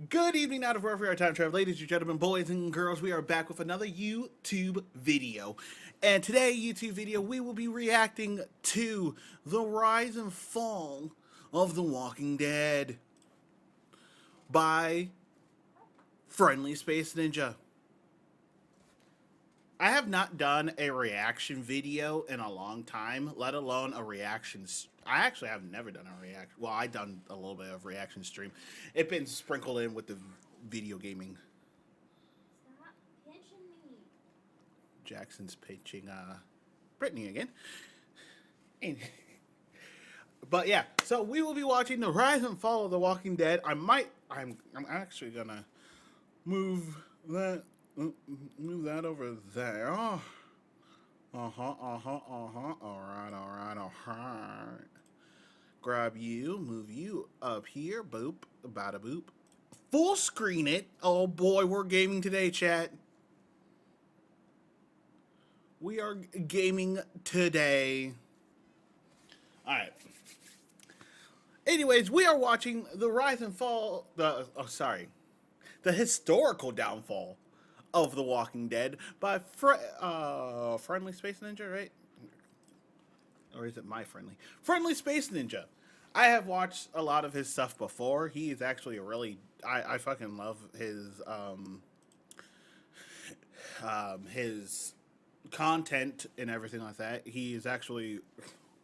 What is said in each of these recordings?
Good evening out of wherever you are, time travel, ladies and gentlemen, boys and girls. We are back with another YouTube video, and today YouTube video we will be reacting to the rise and fall of The Walking Dead by Friendly Space Ninja. I have not done a reaction video in a long time, let alone a reaction. I actually have never done a reaction. Well, I done a little bit of reaction stream. It's been sprinkled in with the video gaming. Stop pinching me. Jackson's pitching Brittany again. And, but yeah, so we will be watching the rise and fall of The Walking Dead. I'm actually gonna move that over there. All right. Grab you, move you up here. Boop, bada boop. Full screen it. Oh boy, we're gaming today, chat. We are gaming today. All right. Anyways, we are watching the rise and fall. The historical downfall of The Walking Dead by Friendly Space Ninja, right? Or is it My Friendly Space Ninja? I have watched a lot of his stuff before. He is actually a really I fucking love his content and everything like that. He is actually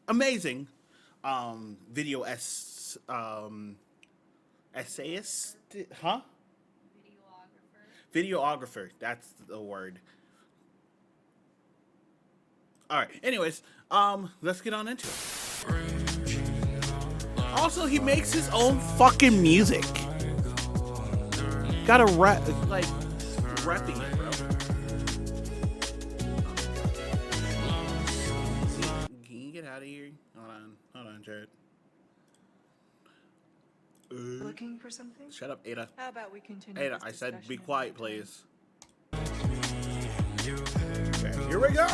amazing. Video essayist, huh? Videographer, that's the word. All right. Anyways, let's get on into it. Also, he makes his own fucking music. Gotta rapping it, bro. Can you get out of here? Hold on, Jared. Looking for something? Shut up, Ada. How about we continue? Ada, this I said be discussion quiet, another time? please. Okay, here we go.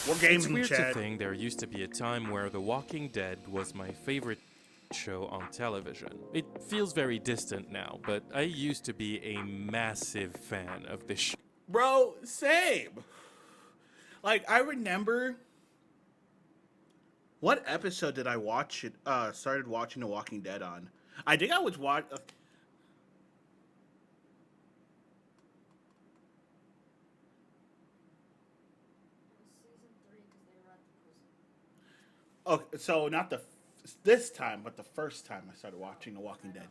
We're gaming, It's weird to chat. think there used to be a time where The Walking Dead was my favorite show on television. It feels very distant now, but I used to be a massive fan of this show. Bro, same. Like, I remember... What episode did I watch it, started watching The Walking Dead on? I think I was watching... Season 3 because they were at the prison. Oh, so not this time, but the first time I started watching The Walking Dead.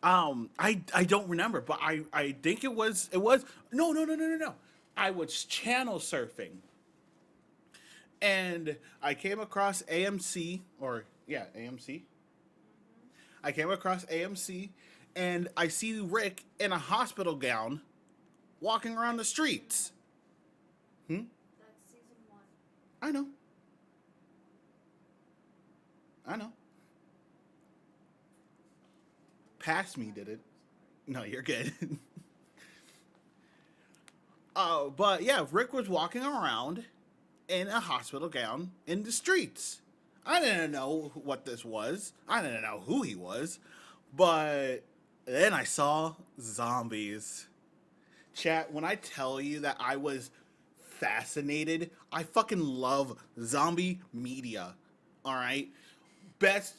I don't remember, but I think it was no. I was channel surfing, and I came across AMC AMC. I came across AMC, and I see Rick in a hospital gown, walking around the streets. That's season 1. I know. Past me did it. No, you're good. But yeah, Rick was walking around in a hospital gown in the streets. I didn't know what this was. I didn't know who he was. But then I saw zombies. Chat, when I tell you that I was fascinated, I fucking love zombie media. All right? Best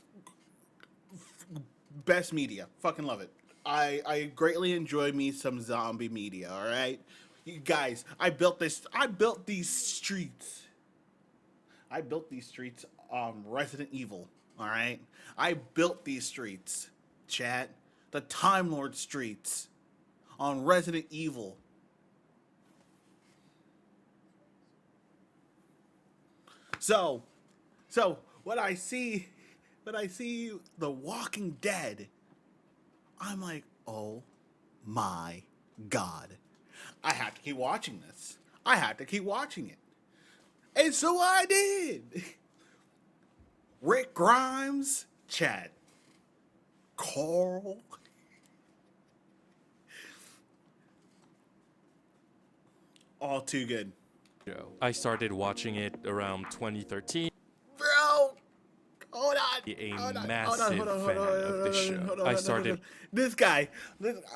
media. Fucking love it. I greatly enjoy me some zombie media, all right? You guys, I built these streets. I built these streets Resident Evil, all right? I built these streets, chat. The Time Lord streets on Resident Evil. So when I see The Walking Dead, I'm like, oh my God. I have to keep watching this. I have to keep watching it. And so I did. Rick Grimes, chat. Carl. All too good. I started watching it around 2013. Bro, Hold on. A Hold on. massive fan of this show. I started This guy.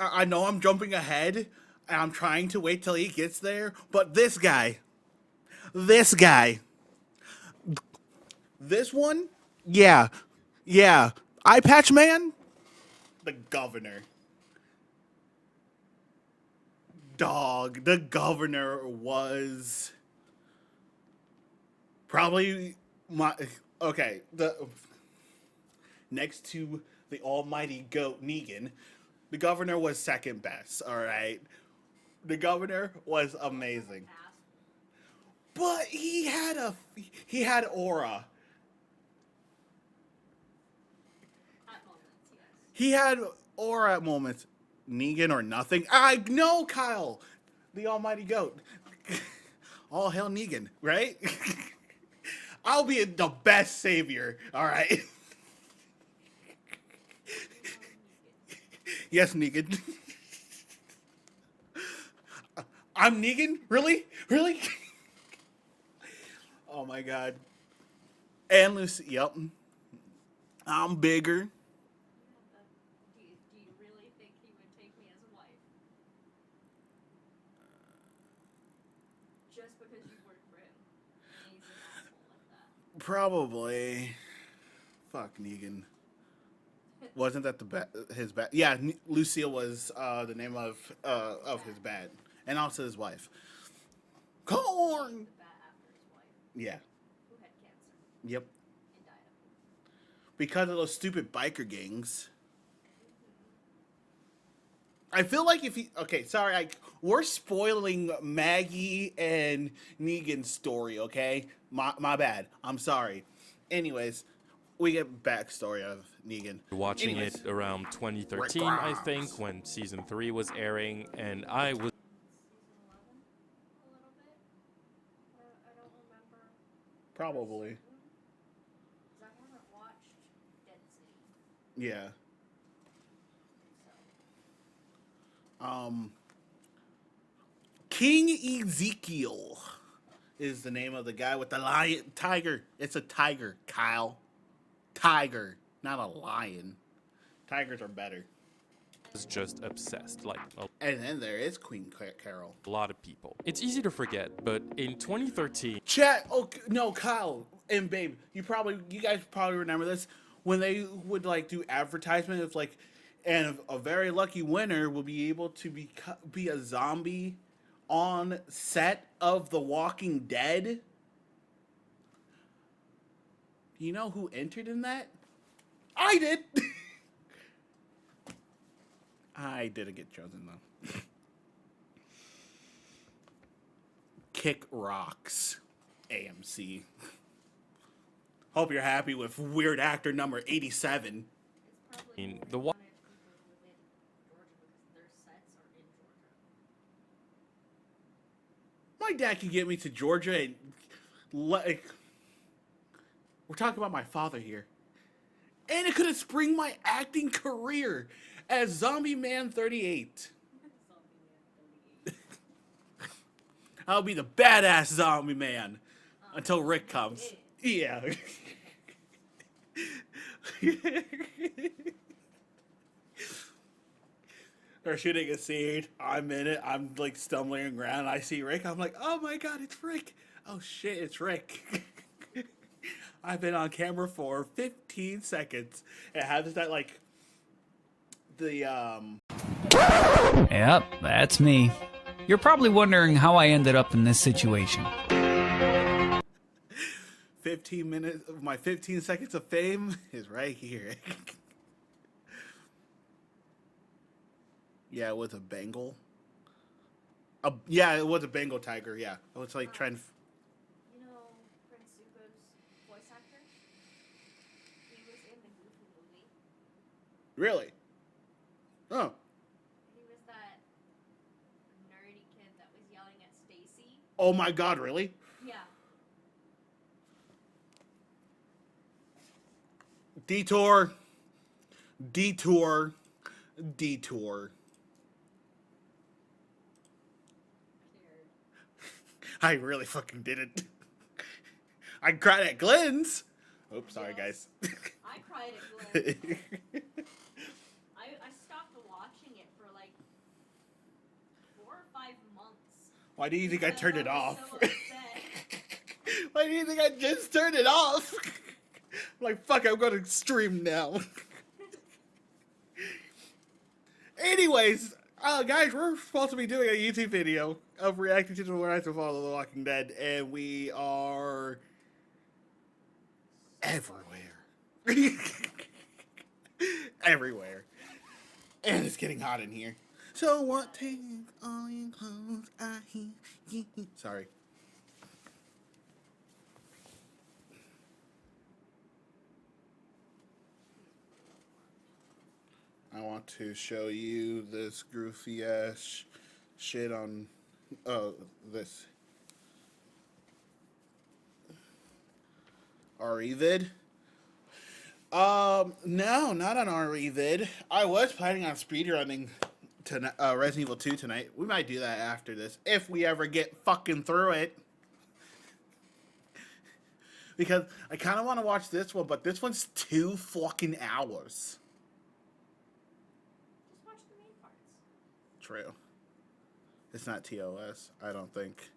I know I'm jumping ahead, and I'm trying to wait till he gets there, but this guy. This guy. This one? Yeah. Yeah. Eye Patch Man? The governor. Dog. The governor was probably my. Okay. Next to the almighty goat Negan, the governor was second best, all right? The governor was amazing. But he had aura. At moments, yes. He had aura at moments. Negan or nothing. I know, Kyle. The almighty goat. All hail Negan, right? I'll be the best savior, all right? Yes, Negan. I'm Negan? Really? Really? Oh my god. And Lucy, yep. I'm bigger. Do you really think he would take me as a wife? Just because you work for him. And he's an asshole like that. Probably. Fuck Negan. Wasn't that his bat? Yeah, Lucille was the name of his bat, and also his wife. Corn. The bat after his wife, Yeah. who had cancer Yep. and died of it. Because of those stupid biker gangs. I feel like if he sorry, we're spoiling Maggie and Negan's story, okay? My bad. I'm sorry. Anyways, we get backstory of Negan. watching Anyways. it around 2013, I think, when season 3 was airing, and I was Season 11, a little bit. I don't remember. Probably. Because I haven't watched Dead City. Yeah. So. King Ezekiel is the name of the guy with the lion tiger. It's a tiger, Kyle. Tiger, not a lion. Tigers are better. just obsessed, like And then there is Queen Carol. a lot of people. It's easy to forget, but in 2013, Chat. Oh no, Kyle and Babe. You guys probably remember this when they would like do advertisement of like, and a very lucky winner will be able to be a zombie on set of The Walking Dead. You know who entered in that? I did. I didn't get chosen though. Kick Rocks, AMC. Hope you're happy with weird actor number 87. It's probably In because the they wa- wanted people who live in Georgia because their sets are in Georgia. My dad could get me to Georgia and like, we're talking about my father here. And it could have spring my acting career as Zombie Man 38. I'll be the badass zombie man until Rick comes. Yeah. They're shooting a scene. I'm in it. I'm like stumbling around. I see Rick. I'm like, oh my god, it's Rick. Oh shit, it's Rick. I've been on camera for 15 seconds. It has that like the Yep, that's me. You're probably wondering how I ended up in this situation. 15 minutes of my 15 seconds of fame is right here. Yeah, with a Bengal. Yeah, it was a Bengal tiger. Yeah, I was like trying to. You know Prince Zuko's voice actor? He was in the Goofy movie. Really? Oh, He was that nerdy kid that was yelling at Stacy. oh my God! Really? Yeah. Detour. Detour. Detour. Scared. I really fucking didn't. I cried at Glenn's. Oops, sorry Yes. guys. I cried at Glenn. I stopped watching it for like 4 or 5 months. Why do you think I because turned it was off? So upset. Why do you think I just turned it off? I'm like, fuck, I'm gonna stream now. Anyways, guys, we're supposed to be doing a YouTube video of reacting to the Rise and Fall of the Walking Dead, and we are everywhere. Everywhere. And it's getting hot in here. So what take all your clothes I hear. Sorry. I want to show you this goofy ass shit on this REvid. No, not on REvid. I was planning on speedrunning tonight, Resident Evil 2 tonight. We might do that after this if we ever get fucking through it. Because I kind of want to watch this one, but this one's 2 fucking hours. Just watch the main parts. True. It's not TOS, I don't think.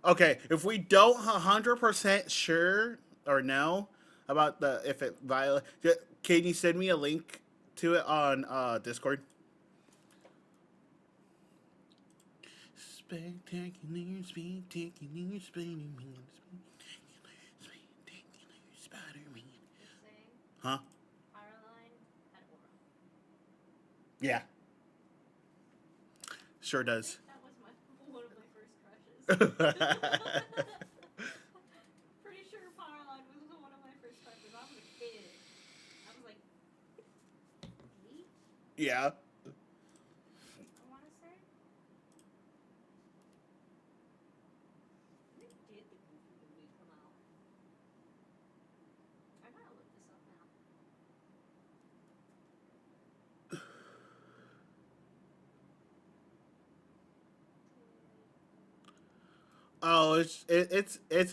Okay, if we don't 100% sure or know about the if it violates, can you send me a link to it on Discord? Spectacular, spectacular, Spider-Man, spectacular, Spider-Man. Just saying, Huh? Caroline had aura. Yeah. Sure I does. think that was one of my first crushes. Pretty sure Caroline was one of my first crushes. I was a kid. I was like 8, Yeah. I want to say. When did the Goofy movie come out? I gotta look this up now. Oh, it's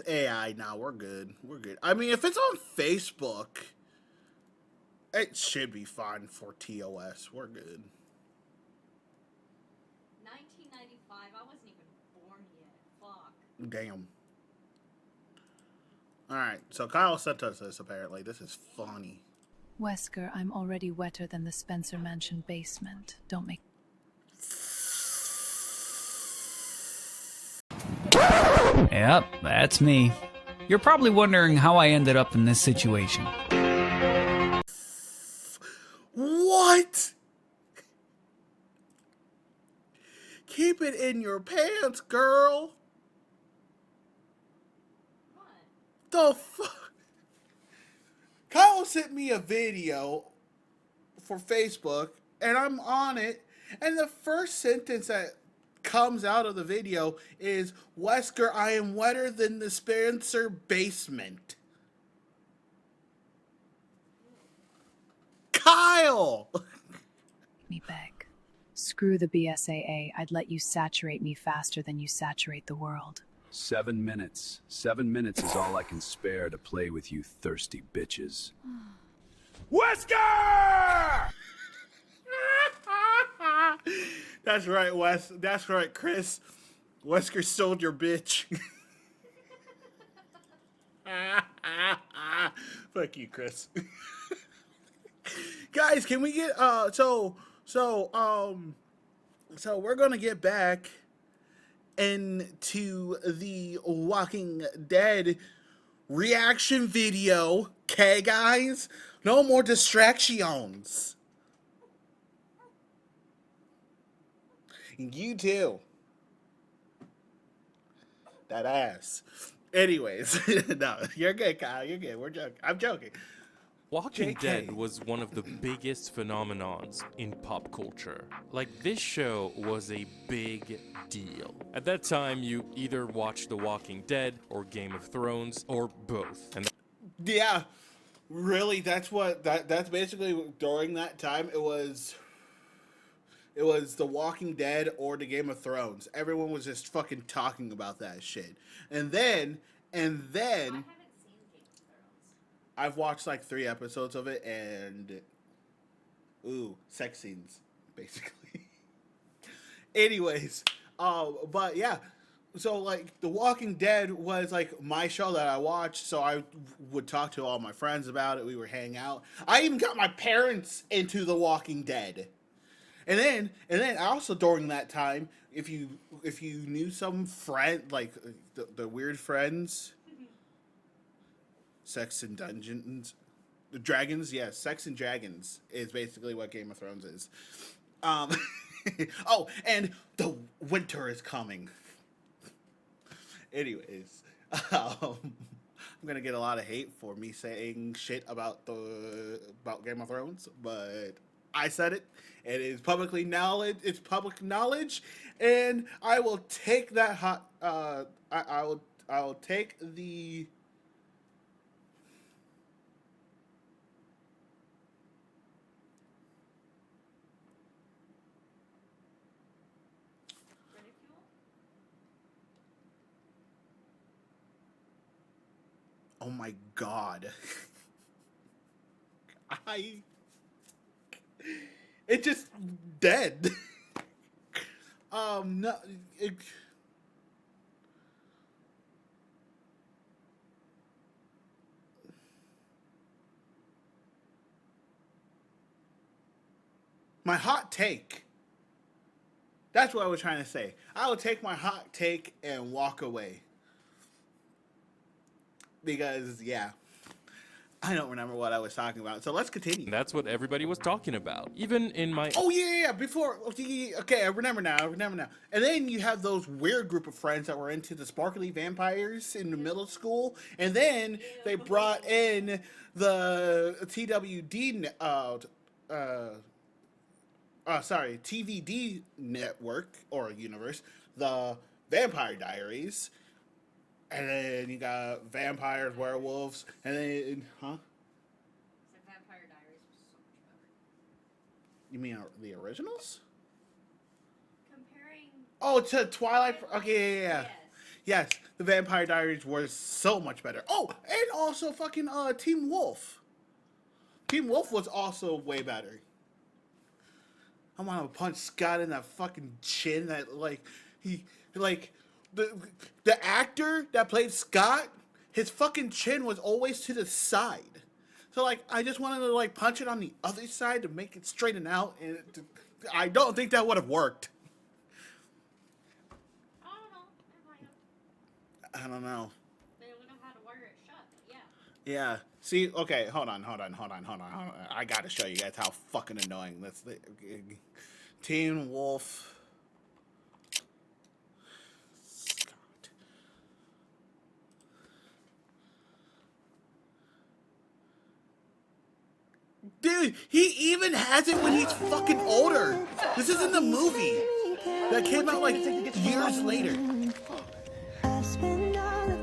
AI now. We're good. We're good. I mean, if it's on Facebook, it should be fine for TOS. We're good. 1995. I wasn't even born yet. Fuck. Damn. All right. So Kyle sent us this. Apparently, this is funny. Wesker, I'm already wetter than the Spencer Mansion basement. Don't make. Yep, that's me. You're probably wondering how I ended up in this situation. What? Keep it in your pants, girl. What? The fuck? Kyle sent me a video for Facebook, and I'm on it, and the first sentence that comes out of the video is, Wesker, I am wetter than the Spencer basement. Kyle! Me beg. Screw the BSAA. I'd let you saturate me faster than you saturate the world. 7 minutes. 7 minutes is all I can spare to play with you thirsty bitches. Wesker! That's right, Wes. That's right, Chris. Wesker sold your bitch. Fuck you, Chris. Guys, can we get so we're gonna get back into the Walking Dead reaction video. Okay, guys? No more distractions. You too. That ass. Anyways, no, you're good, Kyle. You're good. We're joking. I'm joking. Walking JK. Dead was one of the biggest phenomenons in pop culture. Like, this show was a big deal. At that time, you either watched The Walking Dead or Game of Thrones or both. And Yeah, really. That's basically during that time. It was The Walking Dead or the Game of Thrones. Everyone was just fucking talking about that shit. And then I haven't seen Game of Thrones. I've watched like 3 episodes of it, and ooh, sex scenes, basically. Anyways, but yeah, so like The Walking Dead was like my show that I watched, so I would talk to all my friends about it. We would hang out. I even got my parents into The Walking Dead. And then also during that time, if you knew some friend like the weird friends, Sex and Dungeons, the Dragons, yes, Sex and Dragons is basically what Game of Thrones is. Oh, and the winter is coming. Anyways, I'm gonna get a lot of hate for me saying shit about Game of Thrones, but I said it. It is publicly knowledge. It's public knowledge, and I will take that hot. I will take the. Ridicule? Oh my god. It just dead. No, my hot take. That's what I was trying to say. I will take my hot take and walk away. Because, yeah, I don't remember what I was talking about. So let's continue. That's what everybody was talking about. Even in my Oh, yeah. Before, okay, I remember now. And then you have those weird group of friends that were into the sparkly vampires in the middle school. And then they brought in the TWD, TVD network or universe, the Vampire Diaries. And then you got vampires, werewolves, and then, huh? The Vampire Diaries was so much better. You mean the originals? Comparing. Oh, to Twilight. Okay, yeah. Yes. Yes, the Vampire Diaries were so much better. Oh, and also fucking Teen Wolf. Teen Wolf was also way better. I want to punch Scott in that fucking chin. That the actor that played Scott, his fucking chin was always to the side. So like, I just wanted to like punch it on the other side to make it straighten out, and I don't think that would have worked. I don't know. It might have. I don't know. They would know how to wire it shut, but yeah. Yeah. See, okay, hold on. I gotta show you guys how fucking annoying this. Teen Wolf. Scott. Dude, he even has it when he's fucking older. This isn't the movie that came out like years later.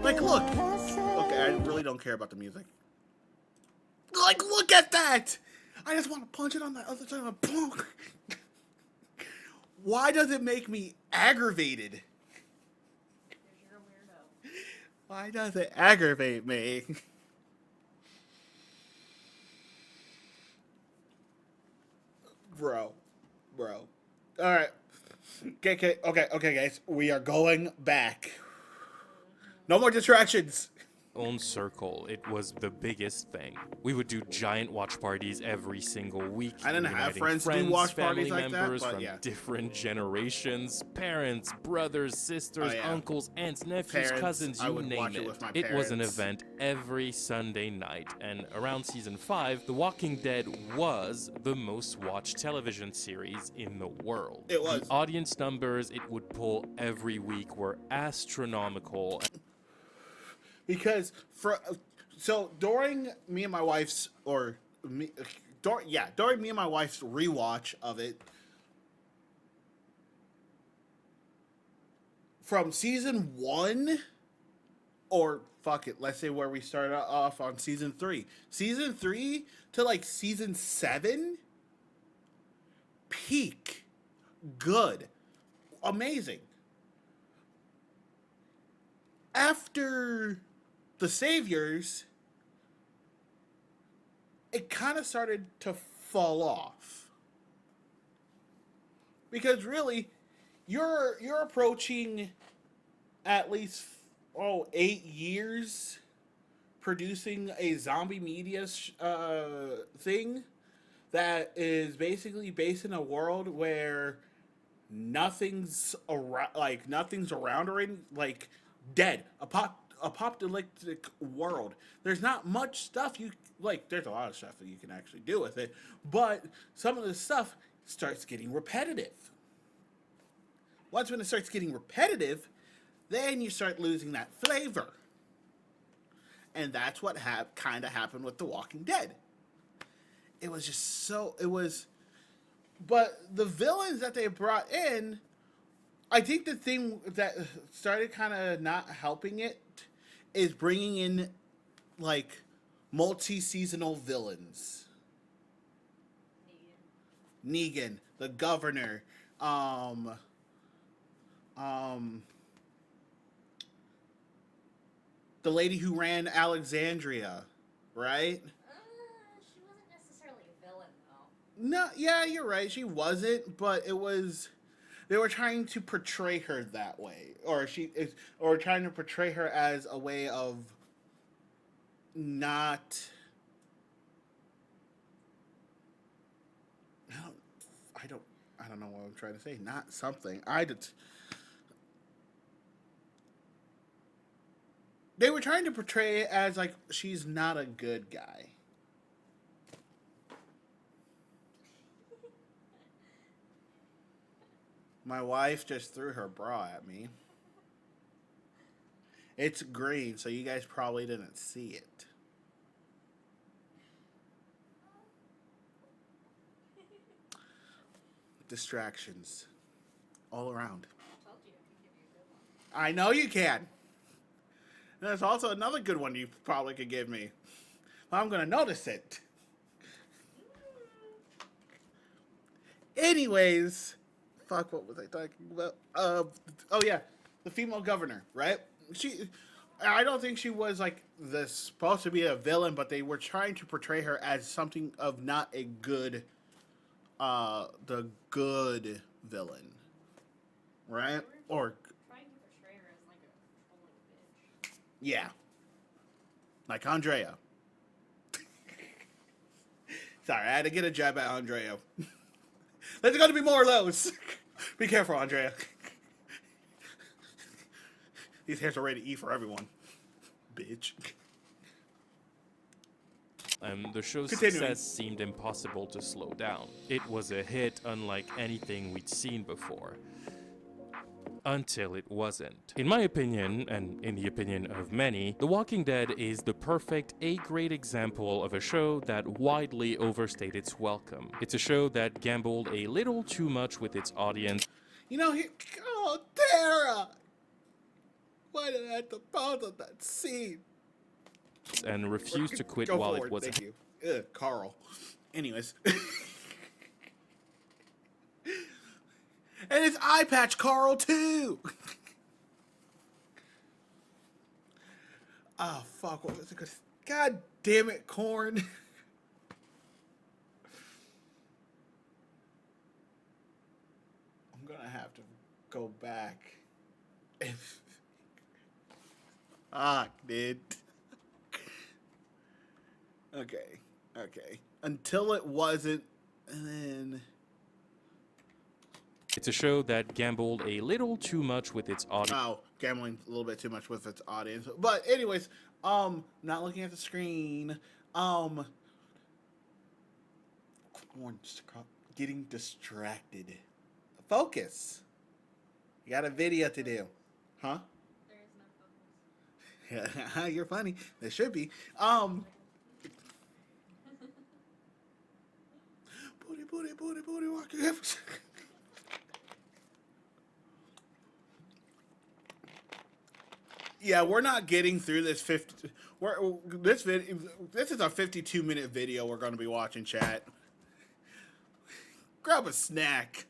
Like, look. Okay, I really don't care about the music. Like, look at that! I just want to punch it on the other side of the punk. Why does it make me aggravated? Because you're a weirdo. Why does it aggravate me? Bro. Alright. Okay, guys. We are going back. No more distractions. own circle, it was the biggest thing. We would do giant watch parties every single week. I didn't have uniting friends do watch family parties like that, members but from yeah. different generations, parents, brothers, sisters, Oh, yeah. uncles, aunts, nephews, Parents, cousins, I you would name watch it it. with my It was an parents. event every Sunday night, and around season 5, The Walking Dead was the most watched television series in the world. It was. The audience numbers it would pull every week were astronomical. Because during me and my wife's during me and my wife's rewatch of it, from season 1, or fuck it, let's say where we started off on season 3 to like season 7, peak, good, amazing. After the Saviors, it kind of started to fall off. Because really, you're approaching at least 8 years producing a zombie media thing that is basically based in a world where nothing's around or in, like, dead, apocalyptic world. There's not much stuff you like. There's a lot of stuff that you can actually do with it, but some of the stuff starts getting repetitive. Once when it starts getting repetitive, then you start losing that flavor. And that's what kind of happened with The Walking Dead. It was just so... But the villains that they brought in, I think the thing that started kind of not helping it is bringing in, like, multi-seasonal villains. Negan, the governor, the lady who ran Alexandria, right? She wasn't necessarily a villain, though. No, yeah, you're right. She wasn't, but it was. They were trying to portray her that way, or trying to portray her as a way of not. I don't know what I'm trying to say. Not something. They were trying to portray it as like she's not a good guy. My wife just threw her bra at me. It's green, so you guys probably didn't see it. Distractions all around. I told you I could give you a good one. I know you can. There's also another good one you probably could give me. I'm going to notice it. Anyways, fuck, what was I talking about? Oh yeah, the female governor, right? I don't think she was like supposed to be a villain, but they were trying to portray her as something of not a good, the good villain, right? Or Trying to portray her as like a controlling bitch. yeah, like Andrea. Sorry, I had to get a jab at Andrea. There's going to be more of those. Be careful, Andrea. These hairs are ready to eat for everyone. Bitch. The show's Continuing. success seemed impossible to slow down. It was a hit unlike anything we'd seen before. Until it wasn't. In my opinion, and in the opinion of many, The Walking Dead is the perfect A-grade example of a show that widely overstayed its welcome. It's a show that gambled a little too much with its audience. You know, oh, Tara! Why did I have to pause on that scene? And refused to quit Go while forward, it was thank you. Carl. Anyways. And it's Eye Patch Carl, too! Oh, fuck, what was it? God damn it, Corn. I'm gonna have to go back. Fuck, dude. Okay. Until it wasn't, and then... It's a show that gambled a little too much with its audience. Oh, gambling a little bit too much with its audience. But anyways, not looking at the screen. Corn, getting distracted. Focus. You got a video to do. Huh? There is no focus. You're funny. There should be. Booty, walking. Yeah, we're not getting through this 50. This is a 52-minute video we're going to be watching, chat. Grab a snack.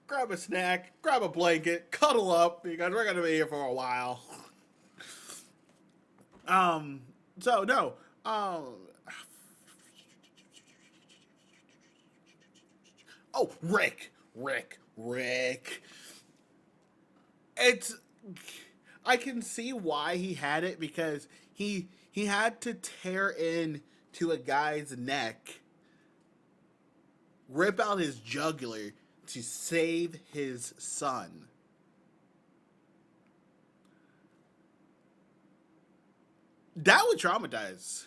Grab a snack, grab a blanket, cuddle up, because we're going to be here for a while. So no. Oh, Rick. It's. I can see why he had it because he had to tear in to a guy's neck, rip out his jugular to save his son. That would traumatize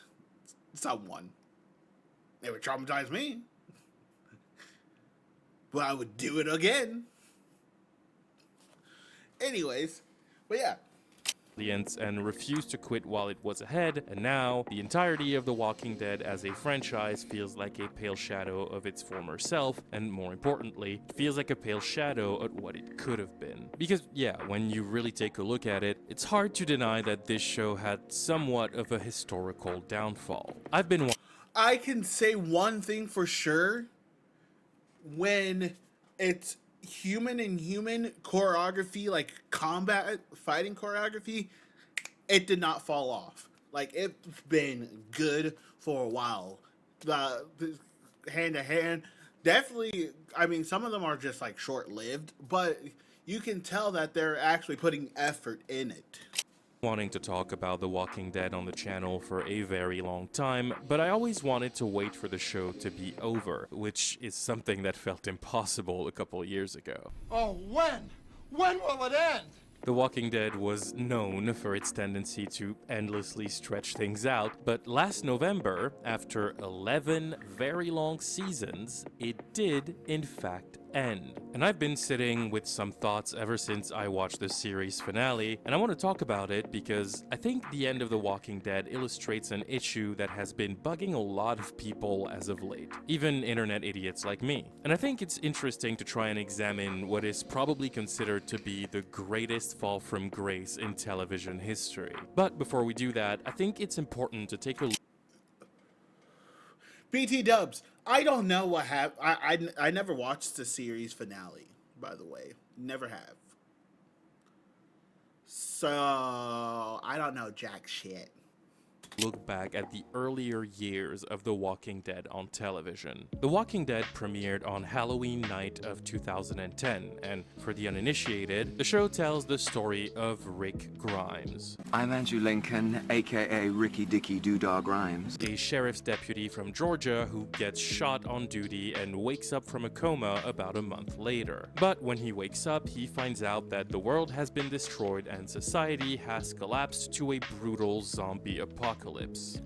someone. It would traumatize me. But I would do it again. Anyways, but yeah. And refused to quit while it was ahead, and now the entirety of The Walking Dead as a franchise feels like a pale shadow of its former self, and more importantly, feels like a pale shadow at what it could have been. Because yeah, when you really take a look at it, it's hard to deny that this show had somewhat of a historical downfall. I can say one thing for sure. When it's human and human choreography, like combat fighting choreography, it did not fall off. Like, it's been good for a while. The hand to hand, definitely. I mean, some of them are just like short lived, but you can tell that they're actually putting effort in it. Wanting to talk about The Walking Dead on the channel for a very long time, but I always wanted to wait for the show to be over, which is something that felt impossible a couple years ago. Oh, when? When will it end? The Walking Dead was known for its tendency to endlessly stretch things out, but last November, after 11 very long seasons, it did, in fact, end. And I've been sitting with some thoughts ever since I watched the series finale, and I want to talk about it because I think the end of The Walking Dead illustrates an issue that has been bugging a lot of people as of late, even internet idiots like me. And I think it's interesting to try and examine what is probably considered to be the greatest fall from grace in television history. But before we do that, I think it's important to take a look. BT Dubs, I don't know what happened. I never watched the series finale, by the way. Never have. So, I don't know jack shit. Look back at the earlier years of The Walking Dead on television. The Walking Dead premiered on Halloween night of 2010, and for the uninitiated, the show tells the story of Rick Grimes. I'm Andrew Lincoln, aka Ricky Dicky Doodah Grimes. A sheriff's deputy from Georgia who gets shot on duty and wakes up from a coma about a month later. But when he wakes up, he finds out that the world has been destroyed and society has collapsed to a brutal zombie apocalypse.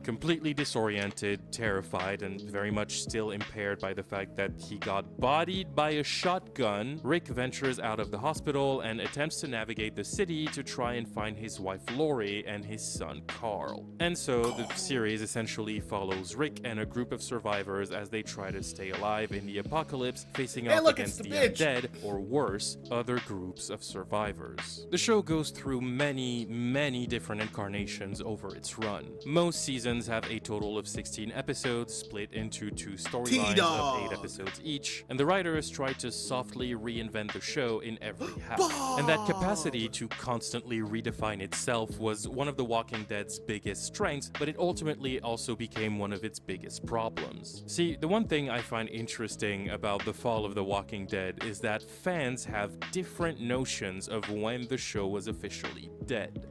Completely disoriented, terrified, and very much still impaired by the fact that he got bodied by a shotgun, Rick ventures out of the hospital and attempts to navigate the city to try and find his wife Lori and his son Carl. And so the series essentially follows Rick and a group of survivors as they try to stay alive in the apocalypse, facing off against the undead, or worse, other groups of survivors. The show goes through many different incarnations over its run. Most seasons have a total of 16 episodes, split into 2 storylines of 8 episodes each, and the writers try to softly reinvent the show in every half. And that capacity to constantly redefine itself was one of The Walking Dead's biggest strengths, but it ultimately also became one of its biggest problems. See, the one thing I find interesting about the fall of The Walking Dead is that fans have different notions of when the show was officially dead.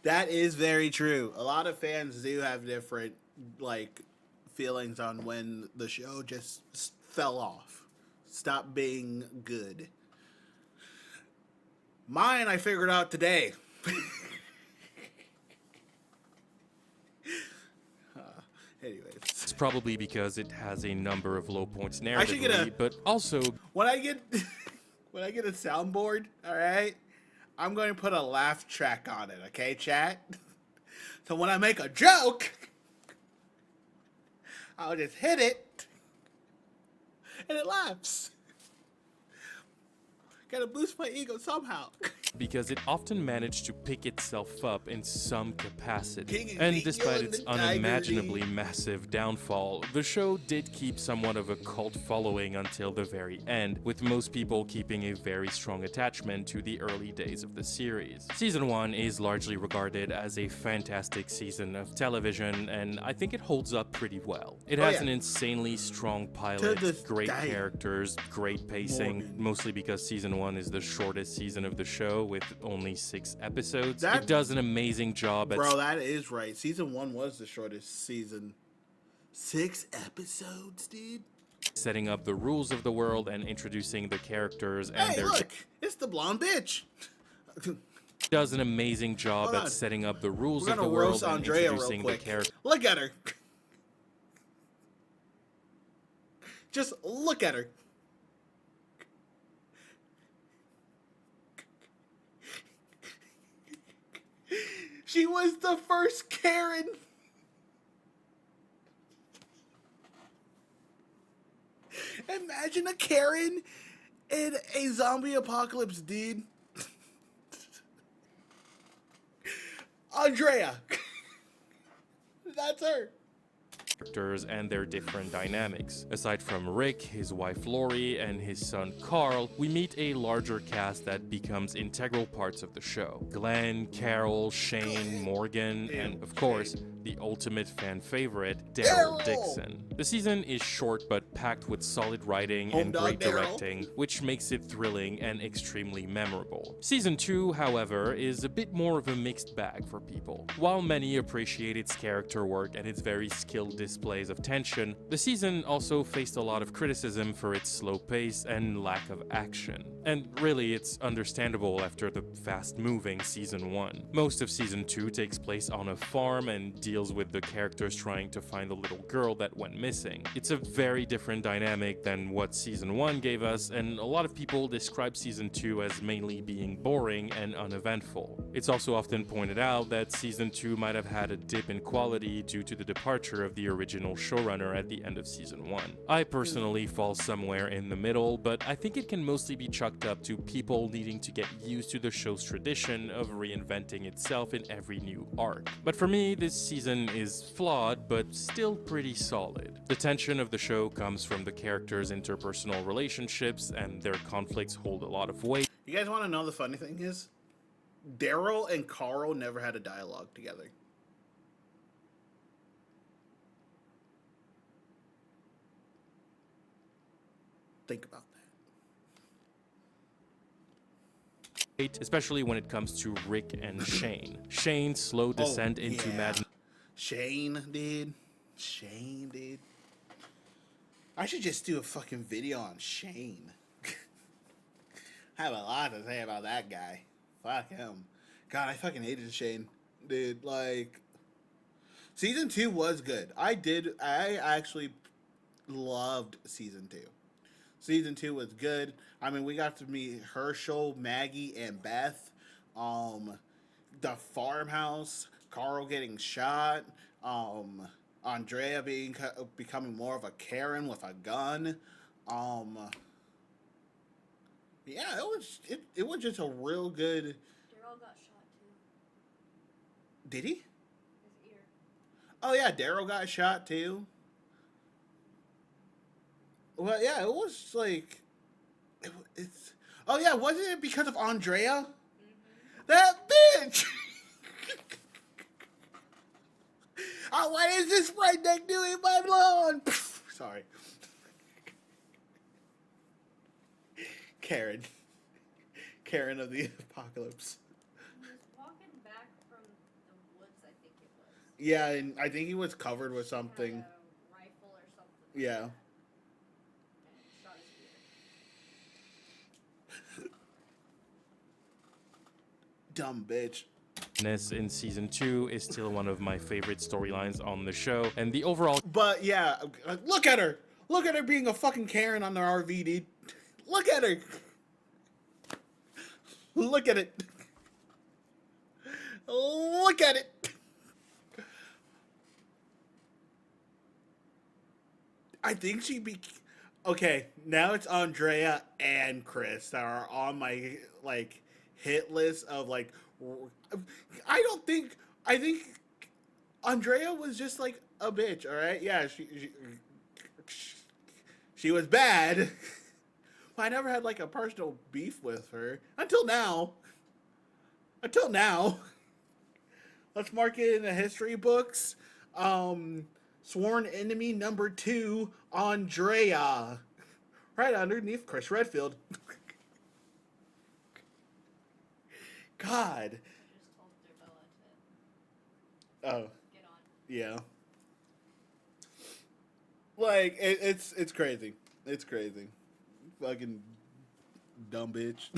That is very true. A lot of fans do have different, like, feelings on when the show just fell off. Stopped being good. Mine, I figured out today. Anyways. It's probably because it has a number of low points narratively, but also... When I get a soundboard, alright? I'm going to put a laugh track on it, okay, chat? So when I make a joke, I'll just hit it, and it laughs. Gotta boost my ego somehow. because it often managed to pick itself up in some capacity. King And Ezekiel despite and its the Tiger unimaginably King. massive downfall, the show did keep somewhat of a cult following until the very end, with most people keeping a very strong attachment to the early days of the series. Season 1 is largely regarded as a fantastic season of television, and I think it holds up pretty well. It Oh, has yeah. an insanely strong pilot, this great day. characters, great pacing, Morgan. mostly because season 1 is the shortest season of the show with only 6 episodes. That- It does an amazing job at Bro, that is right. Season 1 was the shortest season. 6 episodes, dude. setting up the rules of the world and introducing the characters and Hey, their look, it's the blonde bitch. does an amazing job Hold at on. setting up the rules We're of the gonna world roast and Andrea real introducing the quick. characters. Look at her. Just look at her. She was the first Karen. Imagine a Karen in a zombie apocalypse, dude. Andrea. That's her. And their different dynamics. Aside from Rick, his wife Lori, and his son Carl, we meet a larger cast that becomes integral parts of the show. Glenn, Carol, Shane, Morgan, and of course, the ultimate fan favorite, Daryl Daryl! Dixon. The season is short but packed with solid writing Home and dog great Daryl. directing, which makes it thrilling and extremely memorable. Season 2, however, is a bit more of a mixed bag for people. While many appreciate its character work and its very skilled displays of tension, the season also faced a lot of criticism for its slow pace and lack of action. And really, it's understandable after the fast-moving Season 1. Most of Season 2 takes place on a farm and deals with the characters trying to find the little girl that went missing. It's a very different dynamic than what Season 1 gave us, and a lot of people describe Season 2 as mainly being boring and uneventful. It's also often pointed out that Season 2 might have had a dip in quality due to the departure of the original showrunner at the end of Season 1. I personally fall somewhere in the middle, but I think it can mostly be chalked up to people needing to get used to the show's tradition of reinventing itself in every new arc. But for me, this season is flawed, but still pretty solid. The tension of the show comes from the characters' interpersonal relationships, and their conflicts hold a lot of weight. You guys want to know the funny thing is? Daryl and Carl never had a dialogue together. Think about that. Especially when it comes to Rick and Shane. Shane's slow descent into yeah. madness. Shane, dude. Shane, dude. I should just do a fucking video on Shane. I have a lot to say about that guy. Fuck him. God, I fucking hated Shane. Dude, like... Season 2 was good. I actually loved Season 2. Season 2 was good. I mean, we got to meet Herschel, Maggie, and Beth. The farmhouse, Carl getting shot. Andrea becoming more of a Karen with a gun. Yeah, it was just a real good. Daryl got shot too. Did he? His ear. Oh yeah, Daryl got shot too. Well, yeah, it was like, it's. Oh yeah, wasn't it because of Andrea? Mm-hmm. That bitch. Oh, what is this redneck doing in my lawn? Sorry. Karen. Karen of the apocalypse. He was walking back from the woods, I think it was. Yeah, and I think he was covered with Had something. a rifle or something. like Yeah. that. And shot his ear. Dumb bitch. In Season 2 is still one of my favorite storylines on the show, and the overall But yeah, look at her. Look at her being a fucking Karen on the RV, dude. Look at her. Look at it. Look at it. I think Okay, now it's Andrea and Chris that are on my like hit list of like. I don't think. I think Andrea was just like a bitch. All right, yeah, she was bad. But I never had like a personal beef with her until now. Until now. Let's mark it in the history books. Sworn enemy number 2, Andrea. Right underneath Chris Redfield. God. I just told Bella to Oh, get on. yeah. Like, it's crazy. It's crazy. Fucking dumb bitch.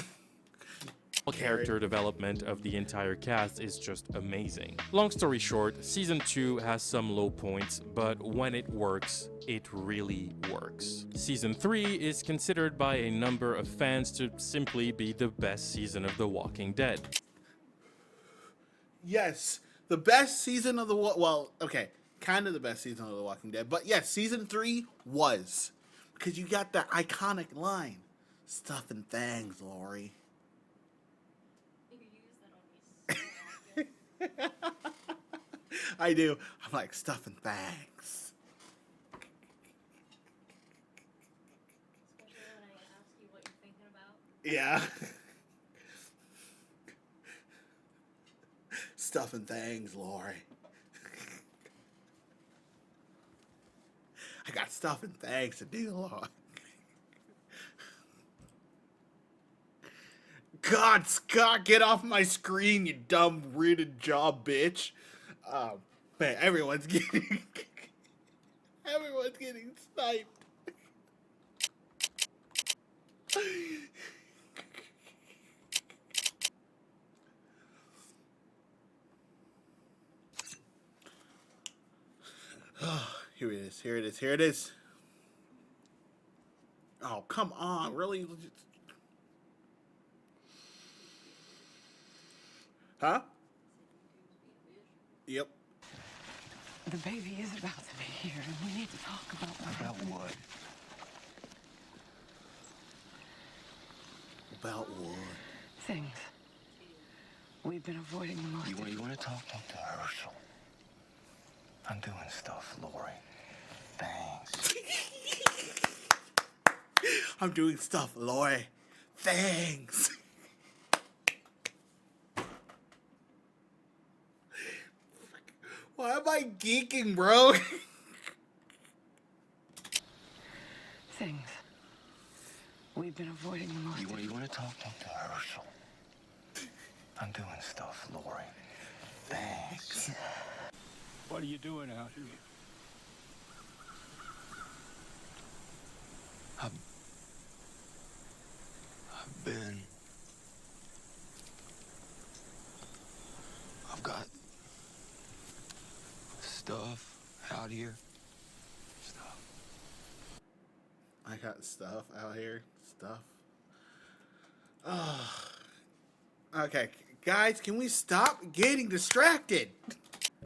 Character development of the entire cast is just amazing. Long story short, season 2 has some low points, but when it works, it really works. Season 3 is considered by a number of fans to simply be the best season of The Walking Dead. Yes, the best season of the well, okay, kind of the best season of The Walking Dead, but yes, season 3 was because you got that iconic line, "Stuff and things, Lori." You use that on me so often. I do. I'm like, "Stuff and thanks." Especially when I ask you what you're thinking about. Yeah. Stuff and things, Lori. I got stuff and things to do, Lori. God, Scott, get off my screen, you dumb readed job bitch. Man, everyone's getting sniped. Here it is. Here it is. Here it is. Oh, come on. Really? Huh? Yep. The baby is about to be here, and we need to talk about what? About what? things. We've been avoiding the most. You want to talk to Herschel? I'm doing stuff, Lori. Thanks. I'm doing stuff, Lori. Thanks. Why am I geeking, bro? Things. We've been avoiding the most. You want to talk to Herschel? I'm doing stuff, Lori. Thanks. What are you doing out here? I've got stuff out here. Stuff. I got stuff out here. Stuff. Oh. Okay, guys, can we stop getting distracted?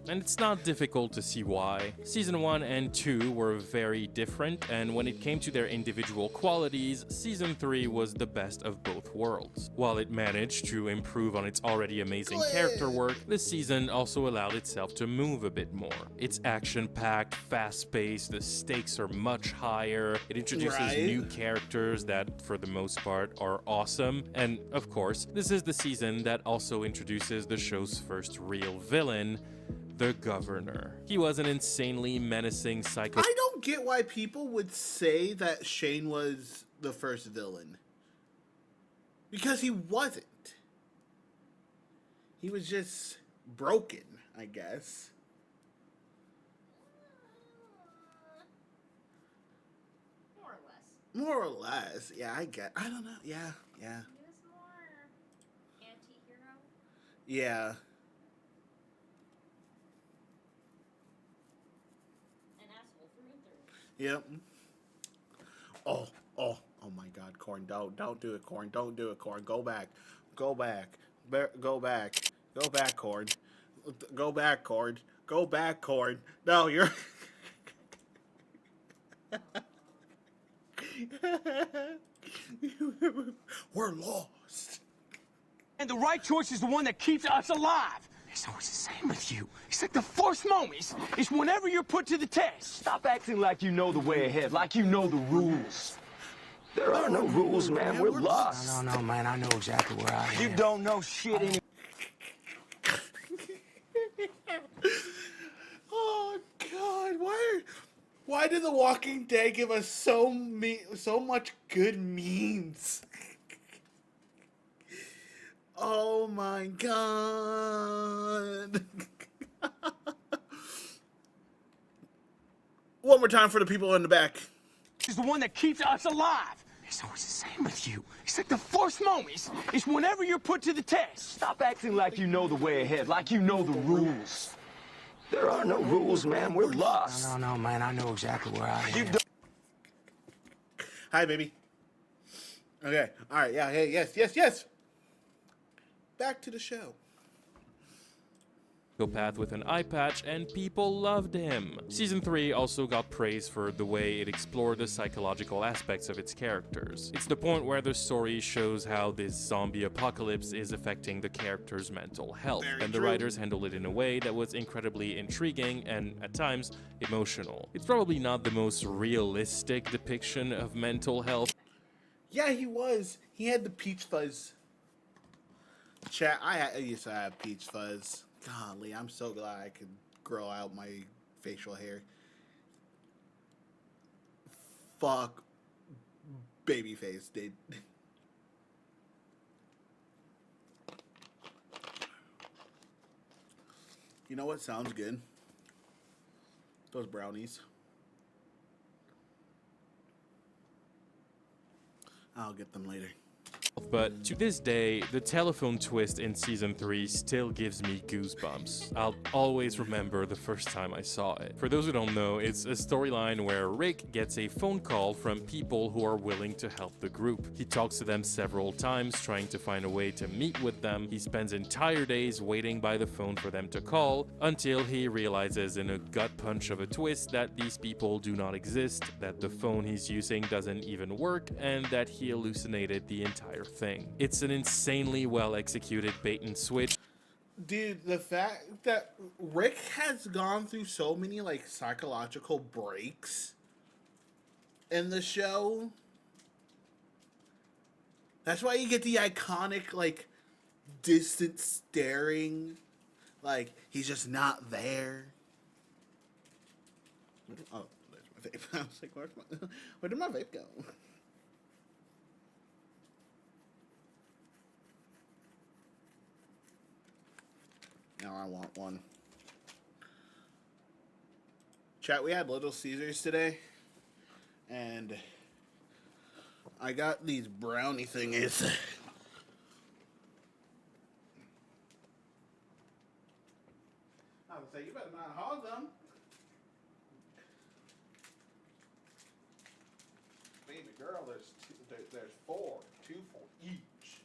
And it's not difficult to see why. Season 1 and 2 were very different, and when it came to their individual qualities, Season 3 was the best of both worlds. While it managed to improve on its already amazing character work, this season also allowed itself to move a bit more. It's action-packed, fast-paced, the stakes are much higher, it introduces new characters that, for the most part, are awesome, and of course, this is the season that also introduces the show's first real villain, the Governor. He was an insanely menacing psycho. I don't get why people would say that Shane was the first villain. Because he wasn't. He was just broken, I guess. More or less. More or less. Yeah, I don't know. Yeah. He was more anti-hero. Yeah. An asshole through and through. Yep. Oh my God, Corn! Don't do it, Corn! Don't do it, Corn! Go back, go back, go back, go back, Corn! Go back, Corn! Go back, Corn! No, you're We're lost. And the right choice is the one that keeps us alive. It's always the same with you. It's like the first moment. It's whenever you're put to the test. Stop acting like you know the way ahead, like you know the rules. There are no rules, man. We're lost. No, man. I know exactly where I am. You don't know shit anymore. Oh God! Why did The Walking Dead give us so much good memes? Oh my God! One more time for the people in the back. Is the one that keeps us alive. It's always the same with you. It's like the first moment. It's whenever you're put to the test. Stop acting like you know the way ahead, like you know the rules. There are no rules, man. We're lost. No, man. I know exactly where I am. Hi, baby. Okay. All right. Yeah. Hey. Yes. Back to the show. Psychopath with an eye patch, and people loved him. Season 3 also got praise for the way it explored the psychological aspects of its characters. It's the point where the story shows how this zombie apocalypse is affecting the characters' mental health, and the writers handled it in a way that was incredibly intriguing and, at times, emotional. It's probably not the most realistic depiction of mental health. Yeah, he was. He had the peach fuzz. Chat. I used to have peach fuzz. Golly, I'm so glad I could grow out my facial hair. Fuck Babyface, dude. You know what sounds good? Those brownies. I'll get them later. But to this day, the telephone twist in Season 3 still gives me goosebumps. I'll always remember the first time I saw it. For those who don't know, it's a storyline where Rick gets a phone call from people who are willing to help the group. He talks to them several times, trying to find a way to meet with them. He spends entire days waiting by the phone for them to call, until he realizes in a gut punch of a twist that these people do not exist, that the phone he's using doesn't even work, and that he hallucinated the entire thing. It's an insanely well executed bait and switch. Dude, the fact that Rick has gone through so many like psychological breaks in the show. That's why you get the iconic like distant staring, like he's just not there. Oh, there's my vape. I was like, where did my vape go? Now I want one. Chat, we had Little Caesars today, and I got these brownie thingies. I would say, you better not hog them. Baby girl, there's four. Two for each.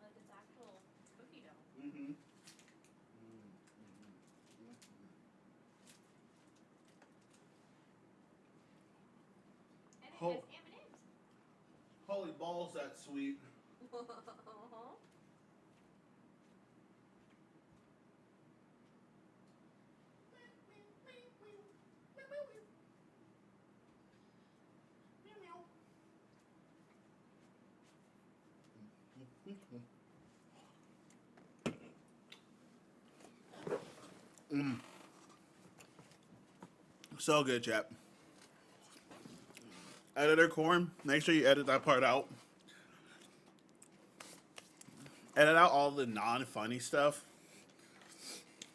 Like it's actual cookie dough. Mm-hmm. And it Ho- has M&M's. Holy balls, that's sweet. Uh-huh. So good, chap. Editor Corn, make sure you edit that part out. Edit out all the non-funny stuff.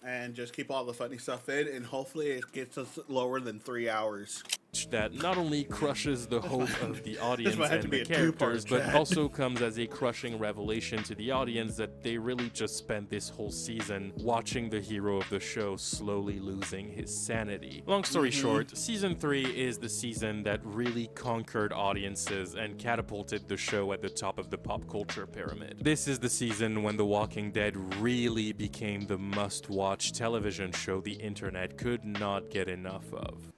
And just keep all the funny stuff in, and hopefully it gets us lower than 3 hours. that not only crushes the hope of the audience might have to and be the a two-part characters, but chat. also comes as a crushing revelation to the audience that they really just spent this whole season watching the hero of the show slowly losing his sanity. Long story short, season 3 is the season that really conquered audiences and catapulted the show at the top of the pop culture pyramid. This is the season when The Walking Dead really became the must-watch television show the internet could not get enough of.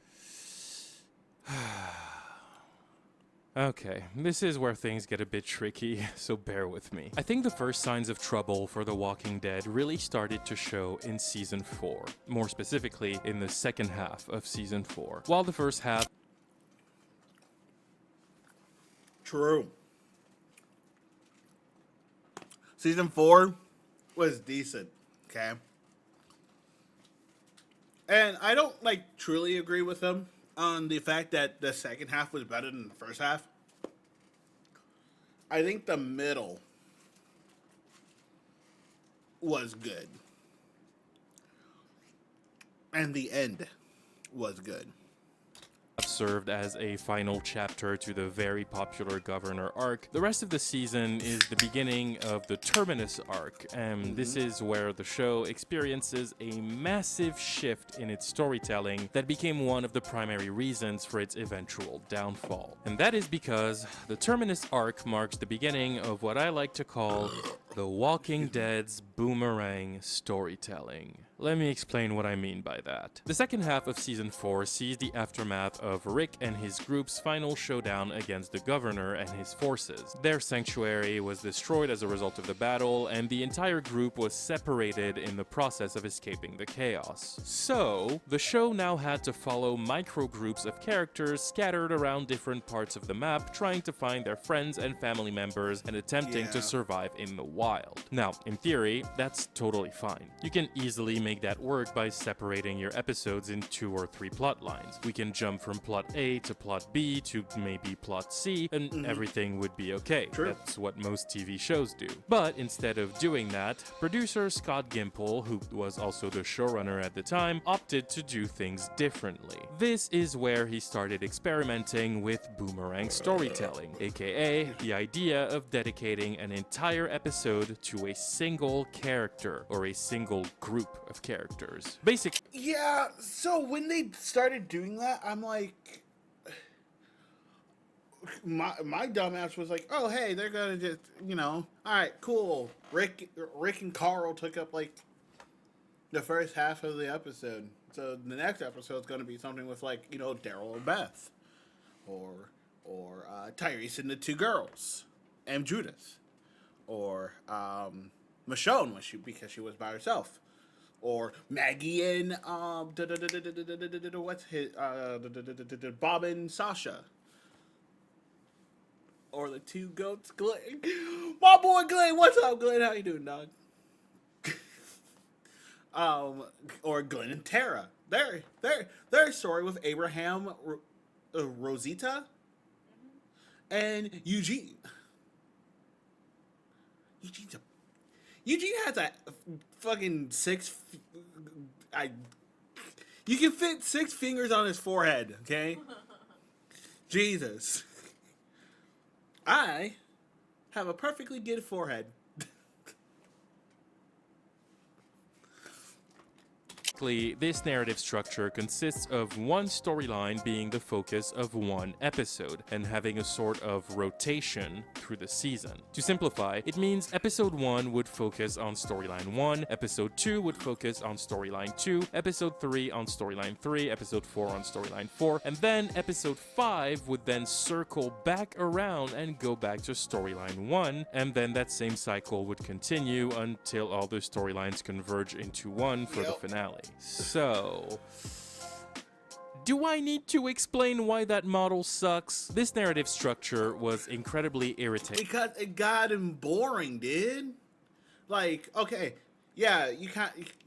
Okay, this is where things get a bit tricky, so bear with me. I think the first signs of trouble for The Walking Dead really started to show in season 4, more specifically in the second half of season 4. While the first half True. Season 4 was decent, okay? And I don't, like, truly agree with him on the fact that the second half was better than the first half. I think the middle was good. And the end was good. served as a final chapter to the very popular Governor arc. The rest of the season is the beginning of the Terminus arc, and this is where the show experiences a massive shift in its storytelling that became one of the primary reasons for its eventual downfall. And that is because the Terminus arc marks the beginning of what I like to call The Walking Dead's boomerang storytelling. Let me explain what I mean by that. The second half of Season 4 sees the aftermath of Rick and his group's final showdown against the Governor and his forces. Their sanctuary was destroyed as a result of the battle, and the entire group was separated in the process of escaping the chaos. So, the show now had to follow micro-groups of characters scattered around different parts of the map, trying to find their friends and family members and attempting to survive in the wild. Now, in theory, that's totally fine. You can easily make that work by separating your episodes in 2 or 3 plot lines. We can jump from plot A to plot B to maybe plot C, and everything would be okay. That's what most TV shows do. But instead of doing that, producer Scott Gimple, who was also the showrunner at the time, opted to do things differently. This is where he started experimenting with boomerang storytelling, aka the idea of dedicating an entire episode to a single character or a single group of characters. Basically, Yeah, so when they started doing that, I'm like, my dumbass was like, oh, hey, they're gonna just, all right, cool. Rick and Carl took up like the first half of the episode. So the next episode is gonna be something with like, Daryl and Beth, or Tyrese and the 2 girls, and Judith, or Michonne because she was by herself. Or Maggie and what's his Bob and Sasha. Or the 2 goats, Glenn. My boy Glenn, what's up, Glenn? How you doing, dog? Or Glenn and Tara. Their story with Abraham, Rosita, and Eugene. Eugene has a fucking you can fit 6 fingers on his forehead, okay? Jesus. I have a perfectly good forehead. this narrative structure consists of one storyline being the focus of one episode and having a sort of rotation through the season. To simplify, it means episode 1 would focus on storyline 1, episode 2 would focus on storyline 2, episode 3 on storyline 3, episode 4 on storyline 4, and then episode 5 would then circle back around and go back to storyline 1, and then that same cycle would continue until all the storylines converge into one for the finale. So, do I need to explain why that model sucks? This narrative structure was incredibly irritating. Because it got him boring, dude. Like, okay, yeah,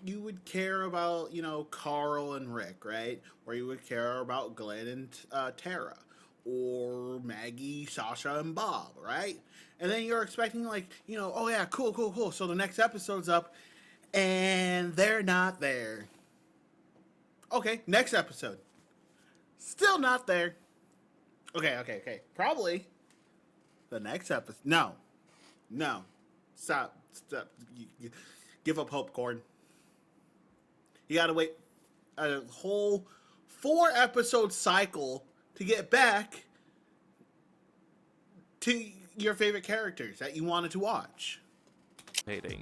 you would care about, Carl and Rick, right? Or you would care about Glenn and Tara. Or Maggie, Sasha, and Bob, right? And then you're expecting, like, oh yeah, cool. So the next episode's up, and they're not there. Okay, next episode. Still not there. Okay. Probably the next episode. No. Stop. Give up hope, Corn. You gotta wait a whole 4-episode cycle to get back to your favorite characters that you wanted to watch.